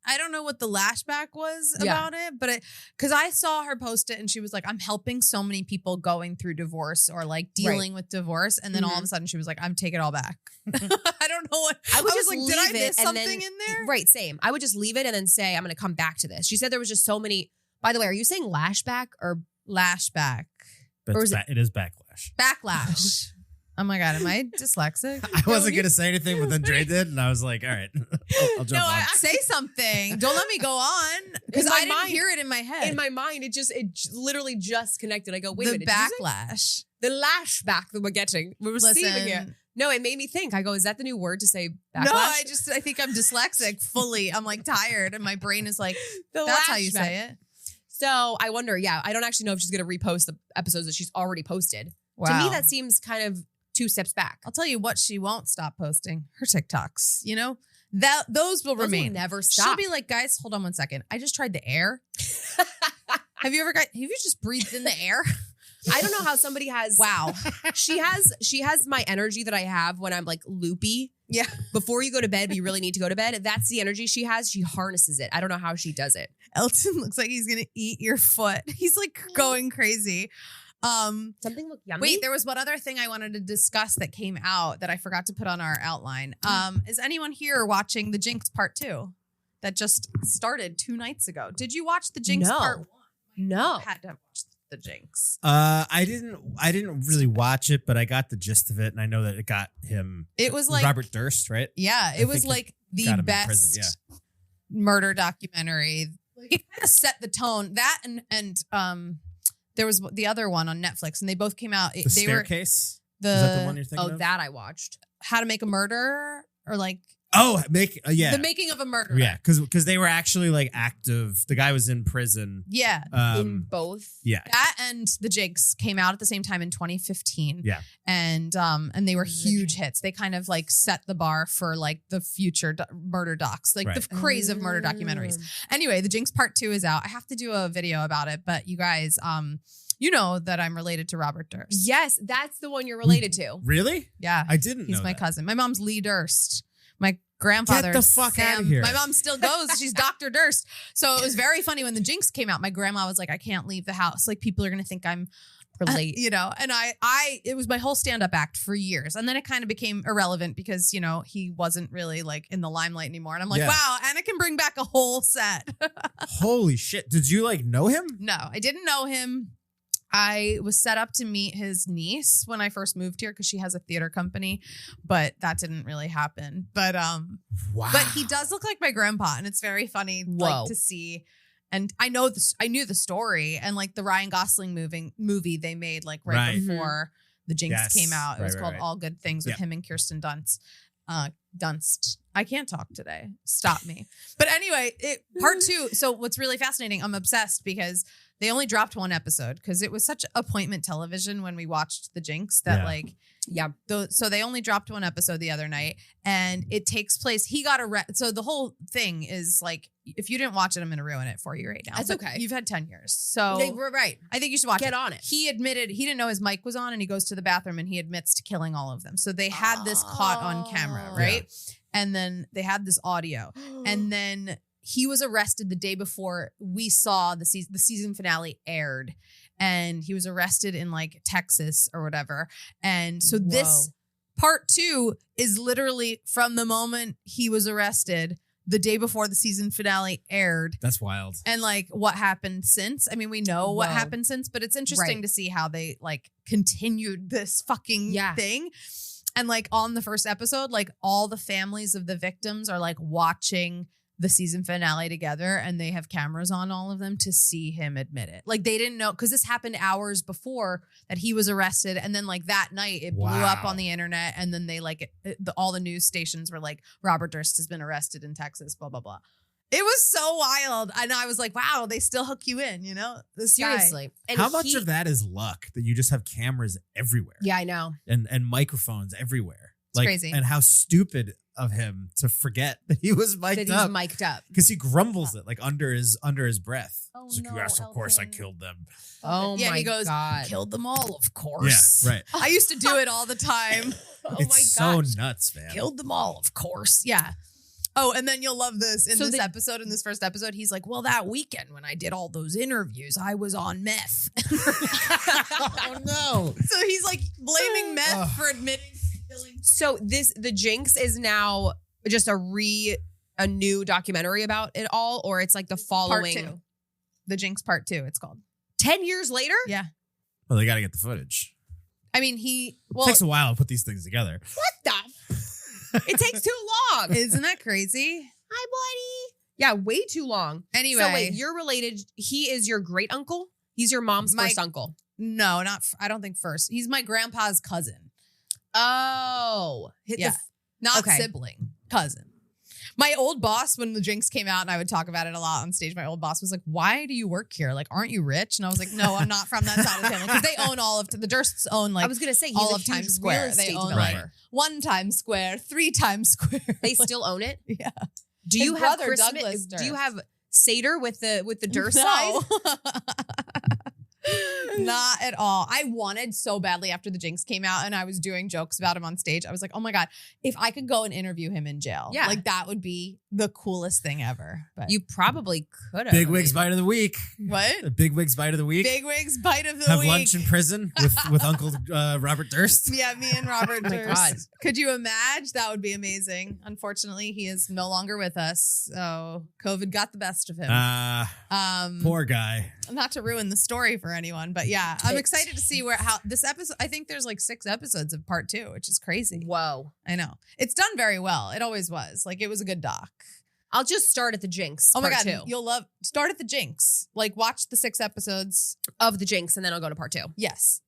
I don't know what the lashback was about it, but because I saw her post it and she was I'm helping so many people going through divorce or dealing with divorce. And then all of a sudden she was I'm taking it all back. I don't know what. I was did I miss something in there? Right. Same. I would just leave it and then say, I'm going to come back to this. She said there was just so many. By the way, are you saying lashback or lashback? But it is backlash. Backlash. Oh my God, am I dyslexic? I wasn't going to say anything, but then Dre did. And I was like, all right, I'll jump on. Say something. Don't let me go on. Because I didn't hear it in my head. In my mind, it literally just connected. I go, wait a minute. The backlash. The lashback that we're getting. We're receiving it. No, it made me think. I go, is that the new word to say backlash? No, I think I'm dyslexic fully. I'm like tired and my brain is like, that's how you say it. So I wonder, I don't actually know if she's going to repost the episodes that she's already posted. Wow. To me, that seems kind of 2 steps back. I'll tell you what she won't stop posting. Her TikToks, those will remain. Will never stop. She'll be like, guys, hold on one second. I just tried the air. Have you just breathed in the air? I don't know how somebody has. Wow. She has my energy that I have when I'm like loopy. Yeah. Before you go to bed, but you really need to go to bed. That's the energy she has. She harnesses it. I don't know how she does it. Elton looks like he's going to eat your foot. He's like going crazy. Something look yummy. Wait, there was one other thing I wanted to discuss that came out that I forgot to put on our outline. Is anyone here watching The Jinx Part 2 that just started 2 nights ago? Did you watch The Jinx Part 1? No. I had to watch The Jinx. I didn't really watch it, but I got the gist of it, and I know that it got him. It was like Robert Durst, right? Yeah, it was like the best murder documentary. It kind of set the tone. That and there was the other one on Netflix, and they both came out. The Staircase? Is that the one you're thinking of? That I watched. How to Make a Murder, or like the making of a murderer. Yeah, because they were actually like active. The guy was in prison. Yeah, in both. Yeah, that and The Jinx came out at the same time in 2015. Yeah, and they were huge hits. They kind of like set the bar for like the future murder docs, like the craze of murder documentaries. Anyway, The Jinx Part 2 is out. I have to do a video about it, but you guys, you know that I'm related to Robert Durst. Yes, that's the one you're related to. Really? Yeah, I didn't. He's know my that. cousin. My mom's Lee Durst. My grandfather. Get the fuck Sam. out of here. My mom still goes. She's Dr. Durst. So it was very funny when The Jinx came out. My grandma was like, I can't leave the house. Like, people are going to think I'm relate. And it was my whole stand-up act for years. And then it kind of became irrelevant because, he wasn't really like in the limelight anymore. And I'm like, wow, Anna can bring back a whole set. Holy shit. Did you like know him? No, I didn't know him. I was set up to meet his niece when I first moved here because she has a theater company, but that didn't really happen. But wow. But he does look like my grandpa, and it's very funny like to see. And I knew the story, and like the Ryan Gosling movie they made like right before The Jinx came out. It was called All Good Things with him and Kirsten Dunst. Dunst. I can't talk today. Stop me. But anyway, part 2. So what's really fascinating, I'm obsessed because they only dropped 1 episode because it was such appointment television when we watched The Jinx that so they only dropped 1 episode the other night, and it takes place. He got arrested. So the whole thing is like, if you didn't watch it, I'm going to ruin it for you right now. That's okay. You've had 10 years. So we're right. I think you should watch Get on it. He admitted he didn't know his mic was on, and he goes to the bathroom and he admits to killing all of them. So they had this caught on camera, right? Yeah. And then they had this audio, and then he was arrested the day before we saw the season finale aired, and he was arrested in like Texas or whatever. And so this part 2 is literally from the moment he was arrested, the day before the season finale aired. That's wild. And like what happened since. I mean, we know what happened since, but it's interesting to see how they like continued this fucking thing. And like on the first episode, like all the families of the victims are like watching the season finale together, and they have cameras on all of them to see him admit it. Like they didn't know, because this happened hours before that he was arrested. And then like that night it blew up on the internet, and then they like all the news stations were like, Robert Durst has been arrested in Texas, blah, blah, blah. It was so wild. And I was like, wow, they still hook you in, Seriously. And how much of that is luck that you just have cameras everywhere? Yeah, I know. And microphones everywhere. It's crazy. And how stupid of him to forget that he was mic'd up. He's mic'd up. Because he grumbles it like under his breath. Oh, he's like, no, yes, of course I Elton. killed them. Oh yeah, my he goes, God. Killed them all, of course. Yeah, right. I used to do it all the time. It's so nuts, man. Killed them all, of course. Yeah. Oh, and then you'll love this. In this first episode, he's like, well, that weekend when I did all those interviews, I was on meth. Oh, no. So he's like blaming meth for admitting to killing. So The Jinx is now just a new documentary about it all, or it's like the following. Part 2. The Jinx Part 2, it's called. 10 years later? Yeah. Well, they got to get the footage. I mean, he It takes a while to put these things together. What the? It takes too long. Isn't that crazy? Hi, buddy. Yeah, way too long. Anyway. So wait, you're related. He is your great uncle? He's your mom's first uncle. No, I don't think first. He's my grandpa's cousin. Oh. Not sibling, cousin. My old boss, when the Jinx came out and I would talk about it a lot on stage, my old boss was like, why do you work here? Like, aren't you rich? And I was like, no, I'm not from that side of the family. Because they own the Dursts own like I was going to say, all of Times Square. They own like 1 Times Square, 3 Times Square. They still own it? Yeah. Do you have Christmas? Do you have Seder with the Durst side? Not at all. I wanted so badly after the Jinx came out and I was doing jokes about him on stage. I was like, oh my God, if I could go and interview him in jail, like that would be the coolest thing ever. But you probably could have. Big Wigs Bite of the Week. What? A Big Wigs Bite of the Week. Big Wigs Bite of the Have Week. Have lunch in prison with Uncle Robert Durst. Yeah, me and Robert Durst. My God. Could you imagine? That would be amazing. Unfortunately, he is no longer with us. So COVID got the best of him. Poor guy. Not to ruin the story for anyone, but yeah, I'm excited to see how this episode, I think there's like 6 episodes of part 2, which is crazy. Whoa. I know. It's done very well. It always was. Like, it was a good doc. I'll just start at the Jinx. Oh my God. 2. You'll start at the Jinx. Like, watch the 6 episodes of the Jinx and then I'll go to part 2. Yes.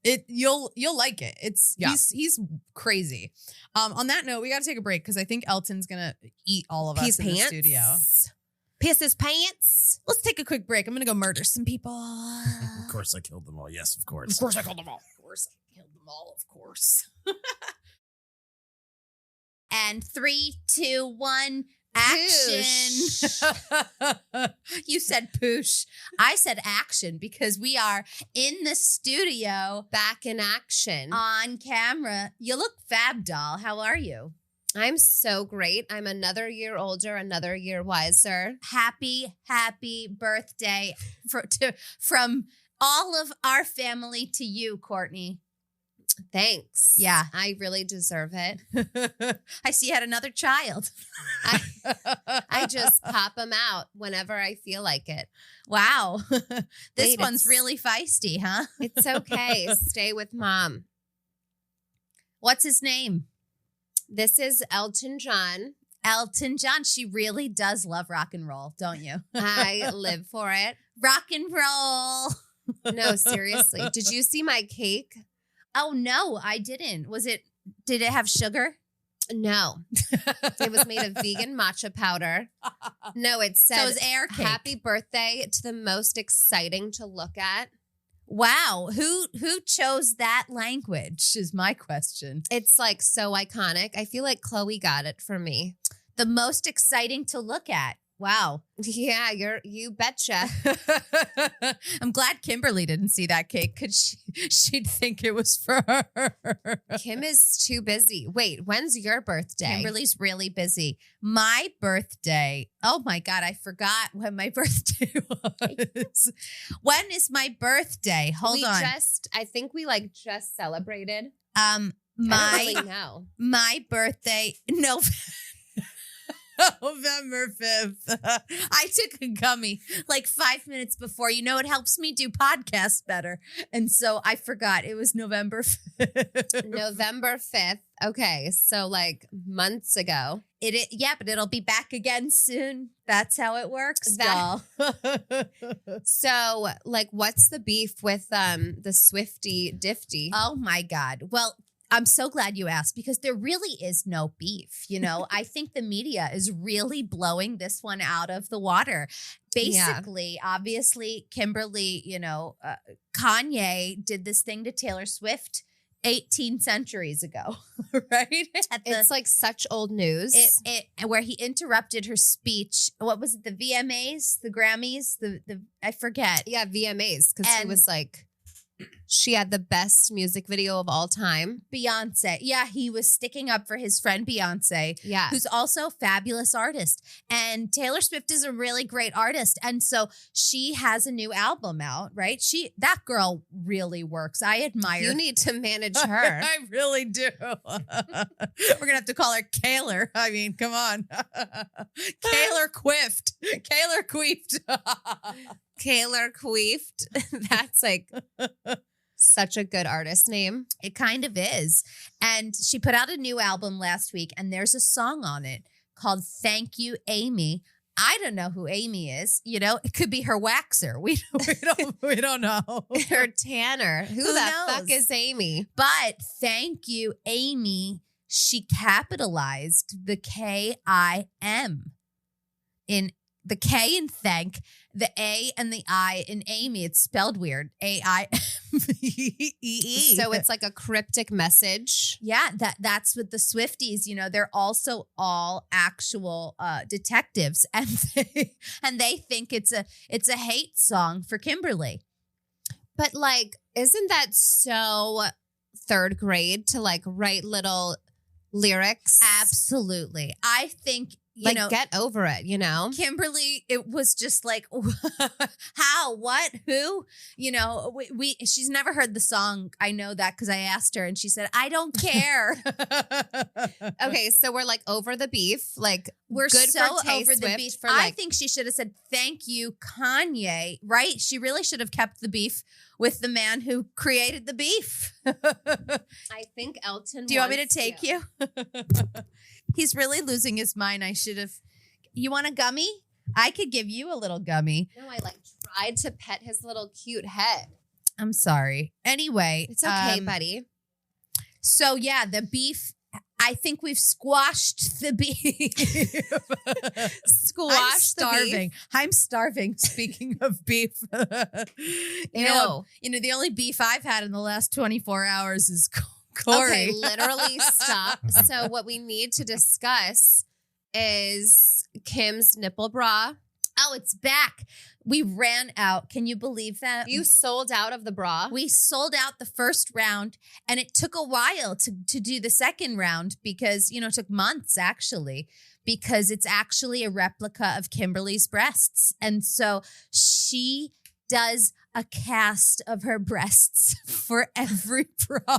You'll like it. He's crazy. On that note, we got to take a break because I think Elton's going to eat all of us in the studio. Piss his pants. Let's take a quick break. I'm going to go murder some people. Of course I killed them all. Yes, of course. Of course I killed them all. Of course I killed them all. Of course. And 3, 2, 1, action. You said poosh. I said action because we are in the studio. Back in action. On camera. You look fab, doll. How are you? I'm so great. I'm another year older, another year wiser. Happy birthday from all of our family to you, Courtney. Thanks. Yeah. I really deserve it. I see you had another child. I just pop them out whenever I feel like it. Wow. This one's really feisty, huh? It's okay. Stay with mom. What's his name? This is Elton John. Elton John. She really does love rock and roll, don't you? I live for it. Rock and roll. No, seriously. Did you see my cake? Oh, no, I didn't. Did it have sugar? No. It was made of vegan matcha powder. No, it said, so it was air cake. Happy birthday to the most exciting to look at. Wow. Who chose that language is my question. It's like so iconic. I feel like Chloe got it for me. The most exciting to look at. Wow. Yeah, you betcha. I'm glad Kimberly didn't see that cake because she'd think it was for her. Kim is too busy. Wait, when's your birthday? Kimberly's really busy. My birthday. Oh my God, I forgot when my birthday was. When is my birthday? Hold on. I think we just celebrated. I don't really know. My birthday, November 5th. I took a gummy like 5 minutes before. You know, it helps me do podcasts better. And so I forgot it was November 5th. November 5th. Okay. So like months ago. Yeah, but it'll be back again soon. That's how it works. So like, what's the beef with the Swiftie Difty? Oh my God. Well, I'm so glad you asked because there really is no beef. You know, I think the media is really blowing this one out of the water. Basically, obviously, Kimberly, Kanye did this thing to Taylor Swift 18 centuries ago, right? It's like such old news. Where he interrupted her speech. What was it? The VMAs, the Grammys, the I forget. Yeah, VMAs because she was like. She had the best music video of all time. Beyonce. Yeah, he was sticking up for his friend Beyonce. Yeah. Who's also a fabulous artist. And Taylor Swift is a really great artist. And so she has a new album out, right? That girl really works. I admire. You need to manage her. I really do. We're going to have to call her Kaylor. I mean, come on. Kaylor Quift. Kaylor Quift. Kaylor Quift. That's like Such a good artist name. It kind of is. And she put out a new album last week, and there's a song on it called Thank You, Amy. I don't know who Amy is. You know, it could be her waxer. We don't know. Her tanner. Who the knows? fuck is Amy? But thank you, Amy. She capitalized the K-I-M in the K in thank, the A and the I in Amy. It's spelled weird. A-I-M-E-E. So it's like a cryptic message. Yeah, that's with the Swifties. You know, they're also all actual detectives, and they think it's a hate song for Kimberly. But like, isn't that so third grade to like write little lyrics? Absolutely. I think, you know, get over it, you know? Kimberly, it was just like, how, what, who? You know, she's never heard the song. I know that because I asked her and she said, I don't care. Okay, so we're like over the beef. Like, We're good so for Tay over the Swift beef. for, I like- think she should have said, thank you, Kanye, right? She really should have kept the beef with the man who created the beef. I think Elton. Do you want me to take you? He's really losing his mind. I should have. You want a gummy? I could give you a little gummy. No, I like tried to pet his little cute head. I'm sorry. Anyway. It's okay, buddy. So yeah, the beef. I think we've squashed the beef. I'm starving. I'm starving. Speaking of beef. you know, the only beef I've had in the last 24 hours is Corey. Okay, literally stop. So what we need to discuss is Kim's nipple bra. Oh, it's back. We ran out. Can you believe that? You sold out of the bra. We sold out the first round, and it took a while to do the second round because, you know, it took months actually, because it's actually a replica of Kimberly's breasts. And so she does a cast of her breasts for every bra.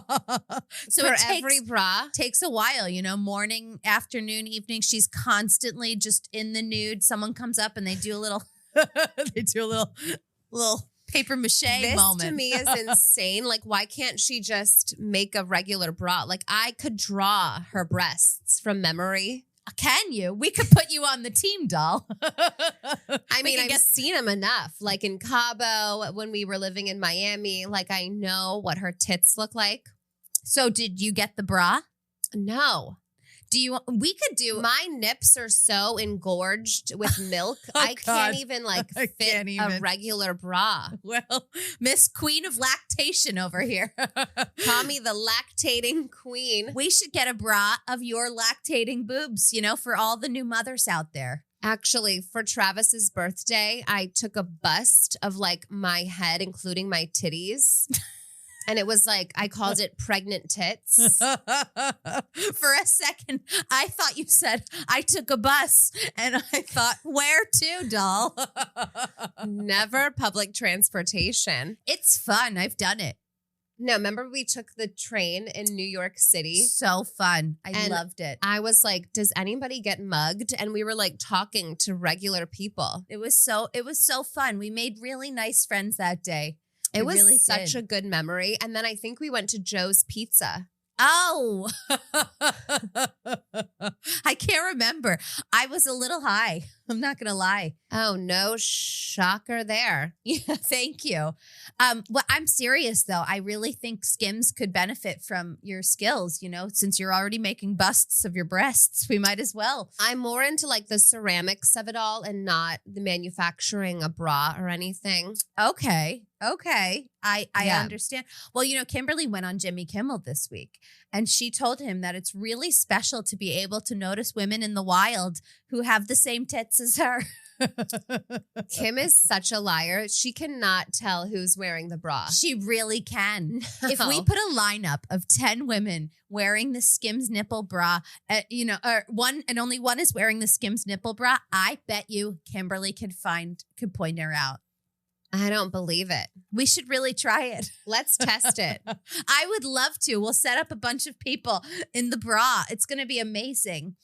So for every bra. Takes a while, you know, morning, afternoon, evening. She's constantly just in the nude. Someone comes up and they do a little little paper mache moment. This to me is insane. Like, why can't she just make a regular bra? Like, I could draw her breasts from memory. Can you? We could put you on the team, doll. I mean, I've seen them enough. Like in Cabo, when we were living in Miami, like I know what her tits look like. So did you get the bra? No. We could do. My nips are so engorged with milk. I can't even fit a regular bra. Well, Miss Queen of Lactation over here. Call me the lactating queen. We should get a bra of your lactating boobs, you know, for all the new mothers out there. Actually, for Travis's birthday, I took a bust of like my head, including my titties. And it was like, I called it pregnant tits. For a second, I thought you said, I took a bus. And I thought, where to, doll? Never public transportation. It's fun. I've done it. No, remember we took the train in New York City? So fun. I loved it. I was like, does anybody get mugged? And we were like talking to regular people. It was so fun. We made really nice friends that day. It was really such a good memory. And then I think we went to Joe's Pizza. Oh, I can't remember. I was a little high. I'm not going to lie. Oh, no shocker there. Yeah, thank you. Well, I'm serious, though. I really think Skims could benefit from your skills, you know, since you're already making busts of your breasts. We might as well. I'm more into like the ceramics of it all and not the manufacturing a bra or anything. Okay. I understand. Well, you know, Kimberly went on Jimmy Kimmel this week, and she told him that it's really special to be able to notice women in the wild who have the same tits as her. Kim is such a liar. She cannot tell who's wearing the bra. She really can. No. If we put a lineup of 10 women wearing the Skims nipple bra, only one is wearing the Skims nipple bra, I bet you Kimberly could point her out. I don't believe it. We should really try it. Let's test it. I would love to. We'll set up a bunch of people in the bra. It's going to be amazing.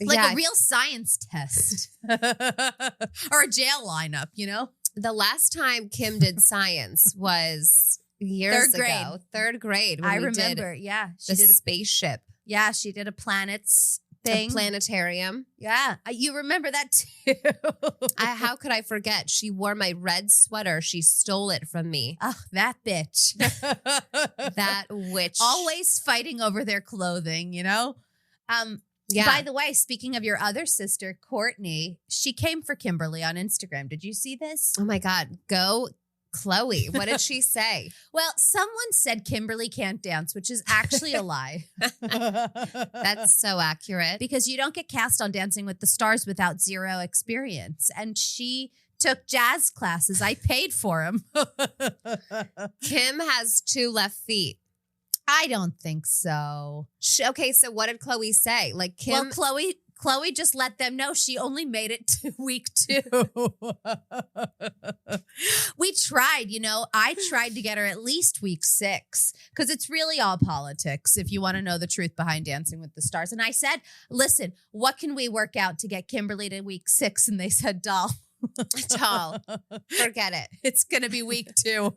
Like a real science test or a jail lineup, you know? The last time Kim did science was Years Third grade. ago. Third grade. When I we remember. Did Yeah. the spaceship. Yeah, she did a planets thing. The planetarium. Yeah. You remember that too. How could I forget? She wore my red sweater. She stole it from me. Oh, that bitch. That witch. Always fighting over their clothing, you know? Yeah. By the way, speaking of your other sister, Courtney, she came for Kimberly on Instagram. Did you see this? Oh my God. Go Chloe. What did she say? Well, someone said Kimberly can't dance, which is actually a lie. That's so accurate. Because you don't get cast on Dancing with the Stars without zero experience. And she took jazz classes. I paid for them. Kim has 2 left feet. I don't think so. Okay, so what did Chloe say? Like Kim. Well, Chloe just let them know she only made it to week 2. We tried, you know, I tried to get her at least week 6 because it's really all politics if you want to know the truth behind Dancing with the Stars. And I said, listen, what can we work out to get Kimberly to week 6? And they said, doll. Forget it. It's going to be week 2.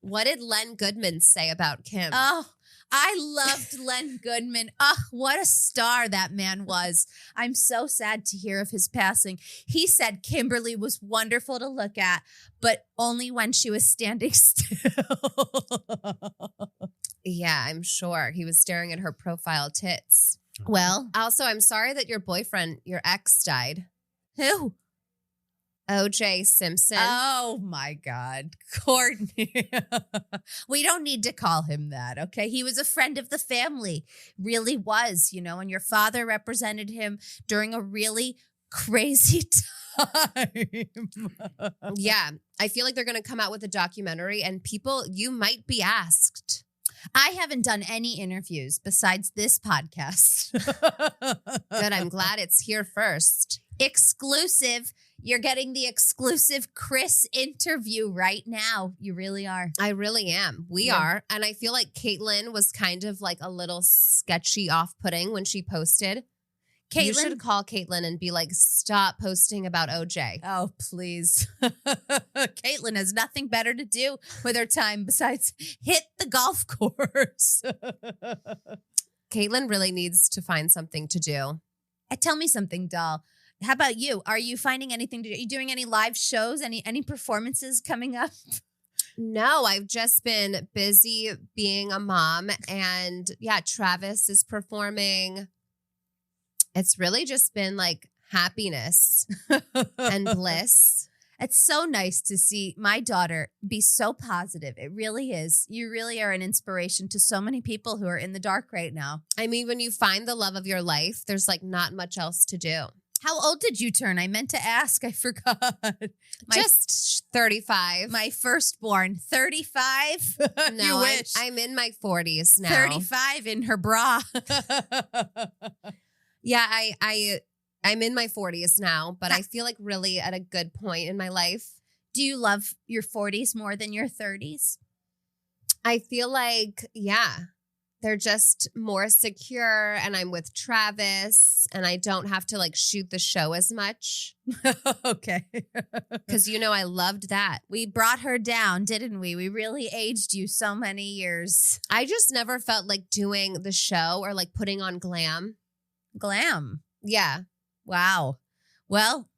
What did Len Goodman say about Kim? Oh, I loved Len Goodman. Oh, what a star that man was. I'm so sad to hear of his passing. He said Kimberly was wonderful to look at, but only when she was standing still. Yeah, I'm sure. He was staring at her profile tits. Well, Also, I'm sorry that your boyfriend, your ex, died. who? O.J. Simpson. Oh my God, Courtney. We don't need to call him that, okay? He was a friend of the family, really was, you know, and your father represented him during a really crazy time. Yeah, I feel like they're going to come out with a documentary and people, you might be asked. I haven't done any interviews besides this podcast. Good, I'm glad it's here first. Exclusive. You're getting the exclusive Kris interview right now. You really are. I really am. We are. And I feel like Caitlyn was kind of like a little sketchy off-putting when she posted. You should call Caitlyn and be like, stop posting about OJ. Oh, please. Caitlyn has nothing better to do with her time besides hit the golf course. Caitlyn really needs to find something to do. Tell me something, doll. How about you? Are you finding anything to do? Are you doing any live shows? Any performances coming up? No, I've just been busy being a mom. And yeah, Travis is performing. It's really just been like happiness and bliss. It's so nice to see my daughter be so positive. It really is. You really are an inspiration to so many people who are in the dark right now. I mean, when you find the love of your life, there's like not much else to do. How old did you turn? I meant to ask. I forgot. Just 35. My firstborn. 35? No, You wish. I'm in my 40s now. 35 in her bra. Yeah, I'm in my 40s now, but I feel like really at a good point in my life. Do you love your 40s more than your 30s? I feel like, yeah, they're just more secure and I'm with Travis and I don't have to like shoot the show as much. Okay. Because, you know, I loved that. We brought her down, didn't we? We really aged you so many years. I just never felt like doing the show or like putting on glam. Glam. Yeah. Wow. Well,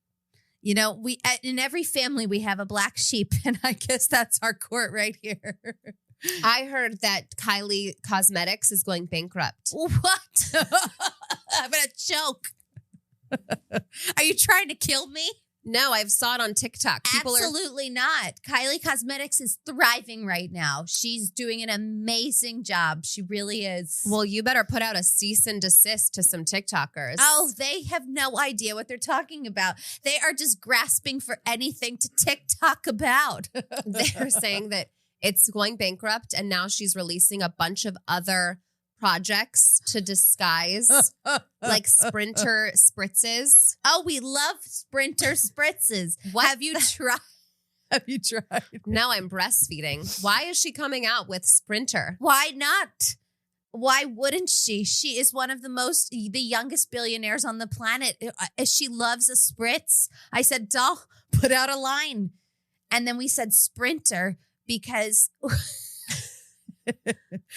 you know, we in every family we have a black sheep, and I guess that's our court right here. I heard that Kylie Cosmetics is going bankrupt. What? I'm gonna choke. Are you trying to kill me? No, I saw it on TikTok. Absolutely not. Kylie Cosmetics is thriving right now. She's doing an amazing job. She really is. Well, you better put out a cease and desist to some TikTokers. Oh, they have no idea what they're talking about. They are just grasping for anything to TikTok about. They're saying that it's going bankrupt and now she's releasing a bunch of other projects to disguise like sprinter spritzes. Oh, we love sprinter spritzes. What have you tried? Have you tried? Now I'm breastfeeding. Why is she coming out with sprinter? Why not? Why wouldn't she? She is one of the youngest billionaires on the planet. She loves a spritz. I said, doll, put out a line. And then we said sprinter because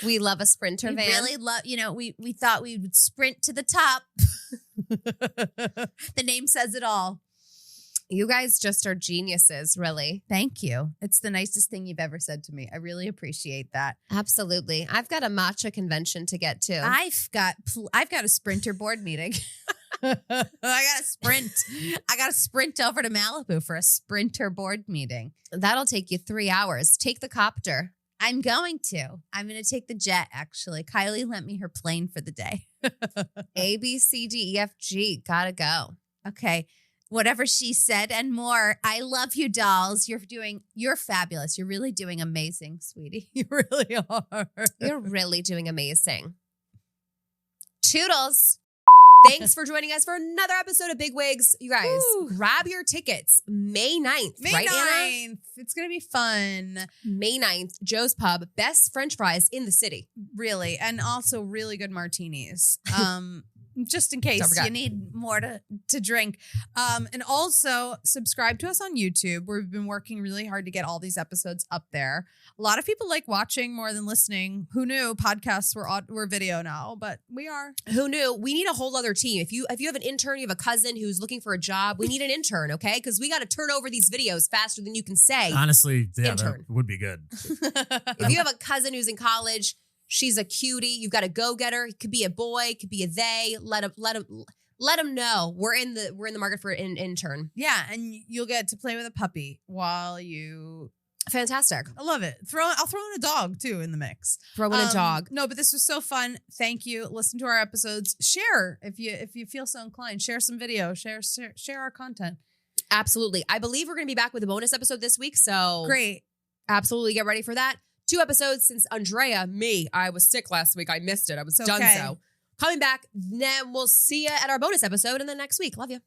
We love a Sprinter we van. really love, we thought we would sprint to the top. The name says it all. You guys just are geniuses, really. Thank you. It's the nicest thing you've ever said to me. I really appreciate that. Absolutely. I've got a matcha convention to get to. I've got a sprinter board meeting. I got to sprint over to Malibu for a sprinter board meeting. That'll take you 3 hours. Take the copter. I'm going to take the jet, actually. Kylie lent me her plane for the day. A, B, C, D, E, F, G. Gotta go. Okay. Whatever she said and more. I love you, dolls. You're fabulous. You're really doing amazing, sweetie. You really are. You're really doing amazing. Toodles. Thanks for joining us for another episode of Big Wigs. You guys, grab your tickets. May 9th. May right, 9th. Anna? It's going to be fun. May 9th. Joe's Pub. Best French fries in the city. Really. And also really good martinis. Just in case you need more to drink. And also subscribe to us on YouTube. We've been working really hard to get all these episodes up there. A lot of people like watching more than listening. Who knew podcasts were video now, but we are. Who knew? We need a whole other team. If you have an intern, you have a cousin who's looking for a job, we need an intern, okay? Because we got to turn over these videos faster than you can say. Honestly, yeah, intern. that would be good. If you have a cousin who's in college, she's a cutie, you've got a go-getter. It could be a boy, it could be a they. Let them know we're in the market for an intern. Yeah, and you'll get to play with a puppy while you. Fantastic. I love it. I'll throw in a dog too in the mix. Throw in a dog. No, but this was so fun. Thank you. Listen to our episodes. Share if you feel so inclined. Share some video. Share our content. Absolutely. I believe we're going to be back with a bonus episode this week. So great. Absolutely. Get ready for that. 2 episodes since I was sick last week. I missed it. I was done so. Coming back, then we'll see you at our bonus episode and then next week. Love you.